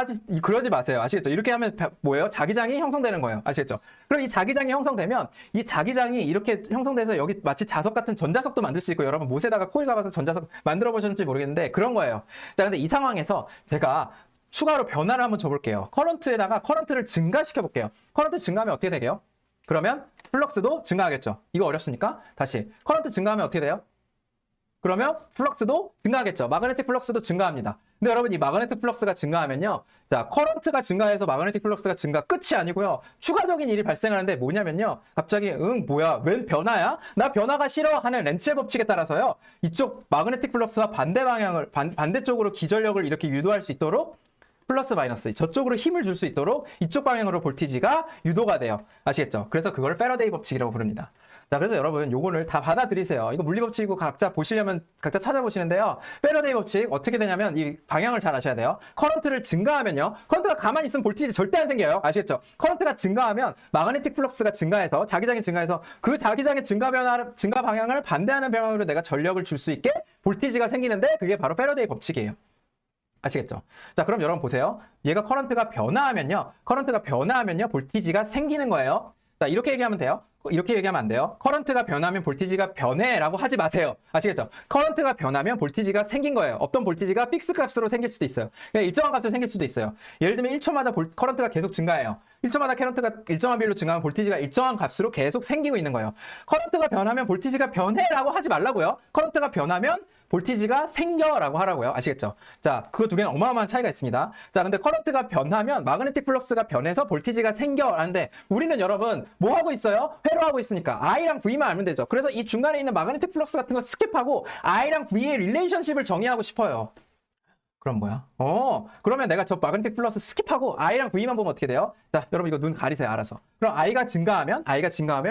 그러지 마세요. 아시겠죠? 이렇게 하면 뭐예요? 자기장이 형성되는 거예요. 아시겠죠? 그럼 이 자기장이 형성되면 이 자기장이 이렇게 형성돼서 여기 마치 자석 같은 전자석도 만들 수 있고 여러분 못에다가 코일 감아서 전자석 만들어 보셨는지 모르겠는데 그런 거예요. 자, 근데 이 상황에서 제가 추가로 변화를 한번 줘볼게요. 커런트에다가 커런트를 증가시켜 볼게요. 커런트 증가하면 어떻게 되게요? 그러면 플럭스도 증가하겠죠. 이거 어렵습니까? 다시 커런트 증가하면 어떻게 돼요? 그러면 플럭스도 증가하겠죠. 마그네틱 플럭스도 증가합니다. 근데 여러분 이 마그네틱 플럭스가 증가하면요. 자, 커런트가 증가해서 마그네틱 플럭스가 증가 끝이 아니고요. 추가적인 일이 발생하는데 뭐냐면요. 갑자기 뭐야? 웬 변화야? 나 변화가 싫어 하는 렌츠의 법칙에 따라서요. 이쪽 마그네틱 플럭스와 반대쪽으로 기전력을 이렇게 유도할 수 있도록 플러스 마이너스 저쪽으로 힘을 줄 수 있도록 이쪽 방향으로 볼티지가 유도가 돼요. 아시겠죠? 그래서 그걸 패러데이 법칙이라고 부릅니다. 자, 그래서 여러분 요거를 다 받아들이세요. 이거 물리법칙이고 각자 보시려면 각자 찾아보시는데요. 패러데이 법칙 어떻게 되냐면 이 방향을 잘 아셔야 돼요. 커런트를 증가하면요. 커런트가 가만히 있으면 볼티지 절대 안 생겨요. 아시겠죠? 커런트가 증가하면 마그네틱 플럭스가 증가해서 자기장이 증가해서 그 자기장의 증가 방향을 반대하는 방향으로 내가 전력을 줄 수 있게 볼티지가 생기는데 그게 바로 패러데이 법칙이에요. 아시겠죠? 자, 그럼 여러분 보세요. 얘가 커런트가 변화하면요. 볼티지가 생기는 거예요. 자, 이렇게 얘기하면 돼요. 이렇게 얘기하면 안 돼요. 커런트가 변하면 볼티지가 변해라고 하지 마세요. 아시겠죠? 커런트가 변하면 볼티지가 생긴 거예요. 어떤 볼티지가 픽스 값으로 생길 수도 있어요. 그냥 일정한 값으로 생길 수도 있어요. 예를 들면 1초마다 커런트가 계속 증가해요. 1초마다 커런트가 일정한 비율로 증가하면 볼티지가 일정한 값으로 계속 생기고 있는 거예요. 커런트가 변하면 볼티지가 변해라고 하지 말라고요. 커런트가 변하면 볼티지가 생겨라고 하라고요. 아시겠죠? 자, 그 두 개는 어마어마한 차이가 있습니다. 자, 근데 커런트가 변하면 마그네틱 플럭스가 변해서 볼티지가 생겨라는데 우리는 여러분 뭐 하고 있어요? 회로하고 있으니까 I랑 V만 알면 되죠. 그래서 이 중간에 있는 마그네틱 플럭스 같은 거 스킵하고 I랑 V의 릴레이션십을 정의하고 싶어요. 그럼 뭐야? 그러면 내가 저 마그네틱 플러스 스킵하고 I랑 V만 보면 어떻게 돼요? 자, 여러분 이거 눈 가리세요, 알아서. 그럼 I가 증가하면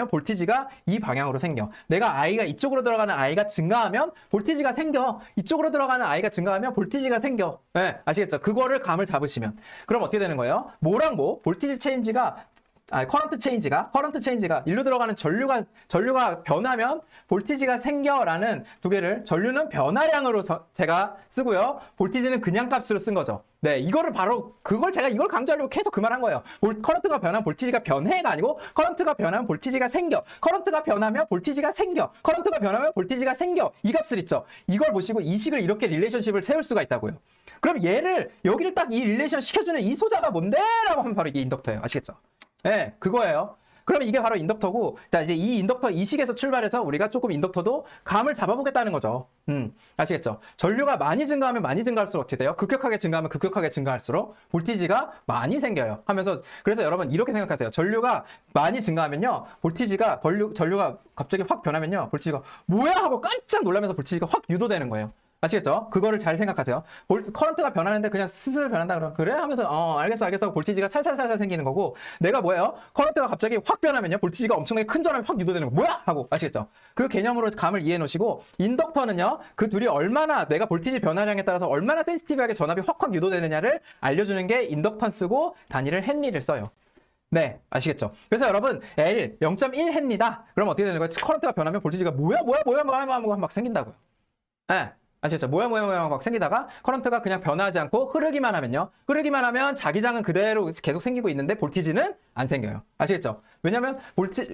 볼티지가 이 방향으로 생겨. 내가 I가 이쪽으로 들어가는 I가 증가하면 볼티지가 생겨. 이쪽으로 들어가는 I가 증가하면 볼티지가 생겨. 네, 아시겠죠? 그거를 감을 잡으시면. 그럼 어떻게 되는 거예요? 뭐랑 뭐? 볼티지 체인지가 커런트 체인지가 일로 들어가는 전류가 변하면 볼티지가 생겨라는 두 개를, 전류는 변화량으로 제가 쓰고요. 볼티지는 그냥 값으로 쓴 거죠. 네, 이거를 바로 제가 이걸 강조하려고 계속 그 말 한 거예요. 커런트가 변하면 볼티지가 변해가 아니고 커런트가 변하면 볼티지가 생겨. 커런트가 변하면 볼티지가 생겨. 커런트가 변하면 볼티지가 생겨. 이 값을 있죠. 이걸 보시고 이 식을 이렇게 릴레이션십을 세울 수가 있다고요. 그럼 여기를 딱 이 릴레이션 시켜주는 이 소자가 뭔데? 라고 하면 바로 이게 인덕터예요. 아시겠죠? 네, 그거예요. 그러면 이게 바로 인덕터고, 자, 이제 이 인덕터 이 식에서 출발해서 우리가 조금 인덕터도 감을 잡아보겠다는 거죠. 아시겠죠? 전류가 많이 증가하면 많이 증가할수록 어떻게 돼요? 급격하게 증가하면 급격하게 증가할수록 볼티지가 많이 생겨요. 그래서 여러분 이렇게 생각하세요. 전류가 많이 증가하면요, 전류가 갑자기 확 변하면요, 볼티지가 뭐야? 하고 깜짝 놀라면서 볼티지가 확 유도되는 거예요. 아시겠죠? 그거를 잘 생각하세요. 커런트가 변하는데 그냥 스스로 변한다 그러면 그래? 하면서 알겠어 하고 볼티지가 살살살살 생기는 거고, 내가 뭐예요? 커런트가 갑자기 확 변하면요, 볼티지가 엄청나게 큰 전압이 확 유도되는 거 뭐야? 하고, 아시겠죠? 그 개념으로 감을 이해해 놓으시고, 인덕터는요, 그 둘이 얼마나 내가 볼티지 변화량에 따라서 얼마나 센시티브하게 전압이 확 유도되느냐를 알려주는 게 인덕턴스고, 단위를 헨리를 써요. 네, 아시겠죠? 그래서 여러분, L 0.1 헨리다. 그럼 어떻게 되는 거예요? 커런트가 변하면 볼티지가 뭐야 막 생긴다고요. 네. 아시겠죠? 뭐야 막 생기다가 커런트가 그냥 변하지 않고 흐르기만 하면 자기장은 그대로 계속 생기고 있는데 볼티지는 안 생겨요. 아시겠죠? 왜냐면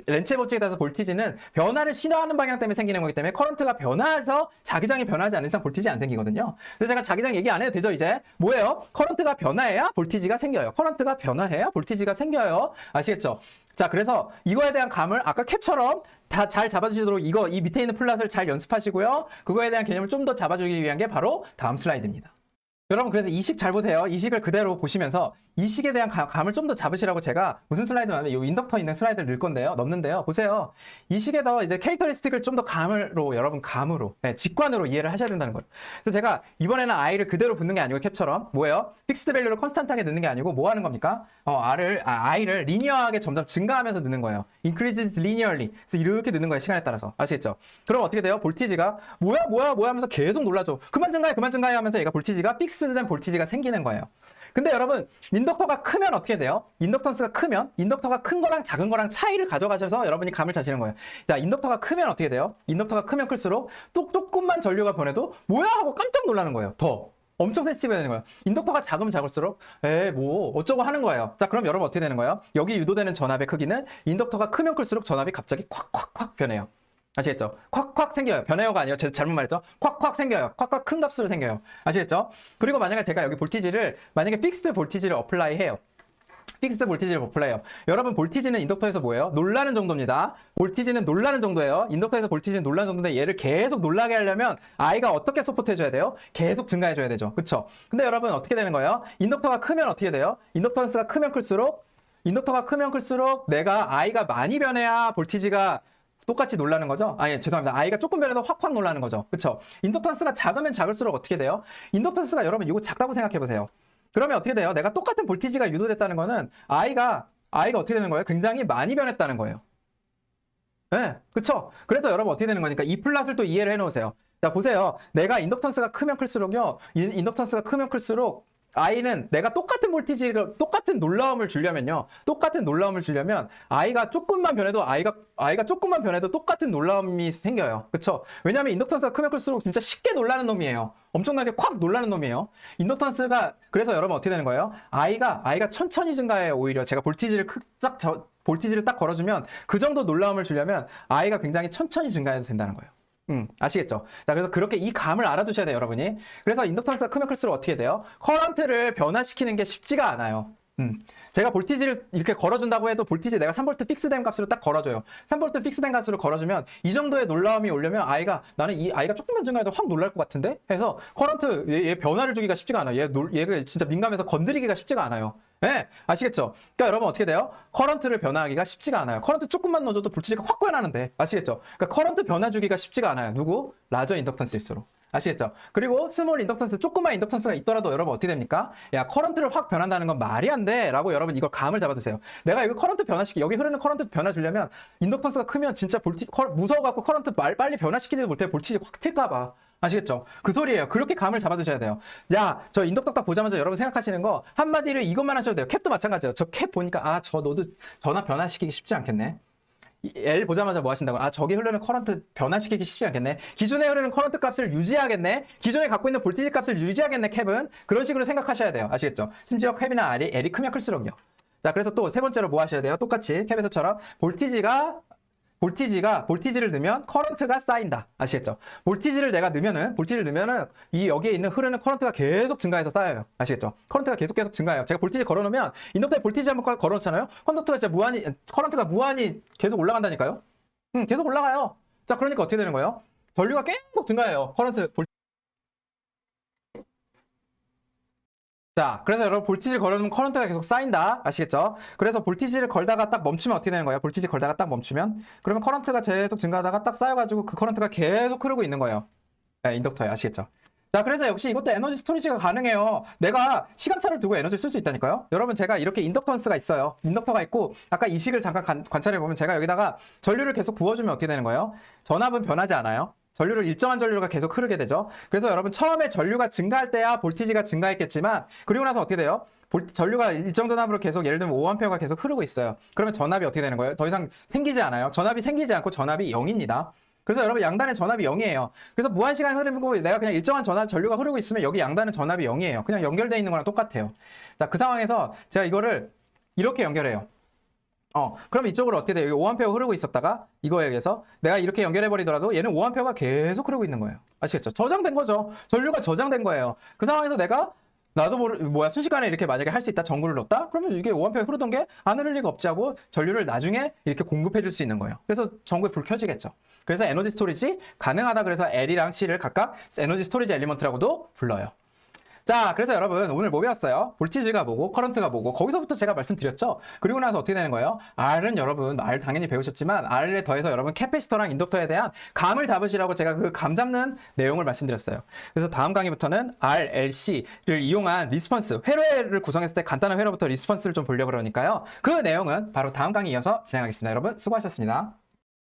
렌츠의 법칙에 따라서 볼티지는 변화를 싫어하는 방향 때문에 생기는 거기 때문에 커런트가 변화해서 자기장이 변하지 않는 이상 볼티지 안 생기거든요. 그래서 제가 자기장 얘기 안 해도 되죠, 이제? 뭐예요? 커런트가 변화해야 볼티지가 생겨요. 커런트가 변화해야 볼티지가 생겨요. 아시겠죠? 자, 그래서 이거에 대한 감을 아까 캡처럼 다 잘 잡아주시도록 이 밑에 있는 플랫을 잘 연습하시고요. 그거에 대한 개념을 좀 더 잡아주기 위한 게 바로 다음 슬라이드입니다. 여러분, 그래서 이 식 잘 보세요. 이 식을 그대로 보시면서 이 식에 대한 감을 좀 더 잡으시라고 제가 무슨 슬라이드 하면 이 인덕터 있는 슬라이드를 넣는데요. 보세요. 이 식에서 이제 캐릭터리스틱을 좀 더 감으로, 네, 직관으로 이해를 하셔야 된다는 거예요. 그래서 제가 이번에는 I를 그대로 붙는 게 아니고 캡처럼 뭐예요? 픽스드 밸류를 컨스탄트하게 넣는 게 아니고 뭐 하는 겁니까? I를 리니어하게 점점 증가하면서 넣는 거예요. increases linearly. 그래서 이렇게 넣는 거예요, 시간에 따라서. 아시겠죠? 그럼 어떻게 돼요? 볼티지가 뭐야 하면서 계속 놀라죠. 그만 증가해 하면서 얘가 볼티지가 픽스된 볼티지가 생기는 거예요. 근데 여러분, 인덕터가 크면 어떻게 돼요? 인덕턴스가 크면 인덕터가 큰 거랑 작은 거랑 차이를 가져가셔서 여러분이 감을 잡으시는 거예요. 자, 인덕터가 크면 어떻게 돼요? 인덕터가 크면 클수록 조금만 전류가 변해도 뭐야? 하고 깜짝 놀라는 거예요. 엄청 센시티브 되는 거예요. 인덕터가 작으면 작을수록 뭐 어쩌고 하는 거예요. 자, 그럼 여러분 어떻게 되는 거예요? 여기 유도되는 전압의 크기는 인덕터가 크면 클수록 전압이 갑자기 콱콱콱 변해요. 아시겠죠? 콱콱 생겨요. 변해요가 아니에요. 제가 잘못 말했죠? 콱콱 생겨요. 콱콱 큰 값으로 생겨요. 아시겠죠? 그리고 만약에 제가 여기 만약에 픽스드 볼티지를 어플라이해요. 여러분, 볼티지는 인덕터에서 뭐예요? 놀라는 정도입니다. 볼티지는 놀라는 정도예요. 인덕터에서 볼티지는 놀라는 정도인데 얘를 계속 놀라게 하려면 I가 어떻게 서포트해줘야 돼요? 계속 증가해줘야 되죠. 그쵸? 근데 여러분 어떻게 되는 거예요? 인덕터가 크면 어떻게 돼요? 인덕턴스가 크면 클수록 내가 I가 많이 변해야 볼티지가 똑같이 놀라는 거죠? 죄송합니다. I가 조금 변해도 확 놀라는 거죠. 그쵸? 인덕턴스가 작으면 작을수록 어떻게 돼요? 인덕턴스가 여러분 이거 작다고 생각해보세요. 그러면 어떻게 돼요? 내가 똑같은 볼티지가 유도됐다는 거는 I가 어떻게 되는 거예요? 굉장히 많이 변했다는 거예요. 네, 그쵸? 그래서 여러분 어떻게 되는 거니까 이 플랫을 또 이해를 해놓으세요. 자, 보세요. 내가 인덕턴스가 크면 클수록요, I는 내가 똑같은 놀라움을 주려면 I가 조금만 변해도 똑같은 놀라움이 생겨요. 그쵸? 왜냐하면 인덕턴스가 크면 클수록 진짜 쉽게 놀라는 놈이에요. 엄청나게 콱 놀라는 놈이에요. 그래서 여러분 어떻게 되는 거예요? I가 천천히 증가해요. 오히려 제가 볼티지를 딱 걸어주면 그 정도 놀라움을 주려면 I가 굉장히 천천히 증가해도 된다는 거예요. 아시겠죠? 자, 그래서 그렇게 이 감을 알아두셔야 돼요, 여러분이. 그래서 인덕턴스가 크면 클수록 어떻게 돼요? 커런트를 변화시키는 게 쉽지가 않아요. 제가 볼티지를 이렇게 걸어준다고 해도 볼티지 내가 3V 픽스된 값으로 딱 걸어줘요. 3V 픽스된 값으로 걸어주면 이 정도의 놀라움이 오려면 나는 이 I가 조금만 증가해도 확 놀랄 것 같은데? 해서 커런트, 얘 변화를 주기가 쉽지가 않아요. 얘가 진짜 민감해서 건드리기가 쉽지가 않아요. 네, 아시겠죠? 그러니까 여러분 어떻게 돼요? 커런트를 변화하기가 쉽지가 않아요. 커런트 조금만 넣어줘도 볼티지가 확 변하는데, 아시겠죠? 그러니까 커런트 변화 주기가 쉽지가 않아요. 누구? 라저 인덕턴스일수록. 아시겠죠? 그리고 스몰 인덕턴스, 조그만 인덕턴스가 있더라도 여러분 어떻게 됩니까? 야, 커런트를 확 변한다는 건 말이 안 돼. 라고 여러분 이걸 감을 잡아두세요. 내가 여기 커런트 여기 흐르는 커런트 변화 주려면 인덕턴스가 크면 진짜 무서워갖고 커런트 빨리 변화시키지 못해 볼티지 확 튈까봐. 아시겠죠? 그 소리예요. 그렇게 감을 잡아두셔야 돼요. 야, 저 인덕 딱 보자마자 여러분 생각하시는 거 한마디로 이것만 하셔도 돼요. 캡도 마찬가지예요. 저 캡 보니까 저 노드 전압 변화시키기 쉽지 않겠네. L 보자마자 뭐 하신다고? 저기 흐르는 커런트 변화시키기 쉽지 않겠네. 기존에 흐르는 커런트 값을 유지하겠네. 기존에 갖고 있는 볼티지 값을 유지하겠네. 캡은 그런 식으로 생각하셔야 돼요. 아시겠죠? 심지어 캡이나 L이 크면 클수록요. 자, 그래서 또 세 번째로 뭐 하셔야 돼요? 똑같이 캡에서처럼 볼티지를 넣으면 커런트가 쌓인다. 아시겠죠? 볼티지를 넣으면은 이 여기에 있는 흐르는 커런트가 계속 증가해서 쌓여요. 아시겠죠? 커런트가 계속 증가해요. 제가 볼티지 걸어놓으면 인덕터에 볼티지 한번 걸어놓잖아요. 커런트가 무한히 계속 올라간다니까요. 계속 올라가요. 자, 그러니까 어떻게 되는 거예요? 전류가 계속 증가해요. 자, 그래서 여러분 볼티지를 걸어놓으면 커런트가 계속 쌓인다. 아시겠죠? 그래서 볼티지를 걸다가 딱 멈추면 어떻게 되는 거예요? 볼티지 걸다가 딱 멈추면 그러면 커런트가 계속 증가하다가 딱 쌓여가지고 그 커런트가 계속 흐르고 있는 거예요. 네, 인덕터에. 아시겠죠? 자, 그래서 역시 이것도 에너지 스토리지가 가능해요. 내가 시간차를 두고 에너지를 쓸 수 있다니까요. 여러분, 제가 이렇게 인덕턴스가 있어요. 인덕터가 있고 아까 이 식을 잠깐 관찰해보면 제가 여기다가 전류를 계속 부어주면 어떻게 되는 거예요? 전압은 변하지 않아요. 일정한 전류가 계속 흐르게 되죠. 그래서 여러분 처음에 전류가 증가할 때야 볼티지가 증가했겠지만 그리고 나서 어떻게 돼요? 전류가 일정 전압으로 계속 예를 들면 5A가 계속 흐르고 있어요. 그러면 전압이 어떻게 되는 거예요? 더 이상 생기지 않아요. 전압이 생기지 않고 전압이 0입니다. 그래서 여러분 양단의 전압이 0이에요. 그래서 무한시간 흐르고 내가 그냥 일정한 전류가 흐르고 있으면 여기 양단의 전압이 0이에요. 그냥 연결되어 있는 거랑 똑같아요. 자, 그 상황에서 제가 이거를 이렇게 연결해요. 그럼 이쪽으로 어떻게 돼요? 여기 5A 흐르고 있었다가 이거에 의해서 내가 이렇게 연결해버리더라도 얘는 5A가 계속 흐르고 있는 거예요. 아시겠죠? 저장된 거죠. 전류가 저장된 거예요. 그 상황에서 내가 순식간에 이렇게 만약에 할 수 있다. 전구를 넣었다? 그러면 이게 5A 흐르던 게 안 흐를 리가 없지 하고 전류를 나중에 이렇게 공급해 줄 수 있는 거예요. 그래서 전구에 불 켜지겠죠. 그래서 에너지 스토리지 가능하다. 그래서 L이랑 C를 각각 에너지 스토리지 엘리먼트라고도 불러요. 자, 그래서 여러분 오늘 뭐 배웠어요? 볼티지가 뭐고 커런트가 뭐고 거기서부터 제가 말씀드렸죠. 그리고 나서 어떻게 되는 거예요? R은 여러분 R 당연히 배우셨지만 R에 더해서 여러분 캐패시터랑 인덕터에 대한 감을 잡으시라고 제가 그 감 잡는 내용을 말씀드렸어요. 그래서 다음 강의부터는 R, L, C를 이용한 리스폰스, 회로를 구성했을 때 간단한 회로부터 리스폰스를 좀 보려고 그러니까요. 그 내용은 바로 다음 강의 이어서 진행하겠습니다. 여러분 수고하셨습니다.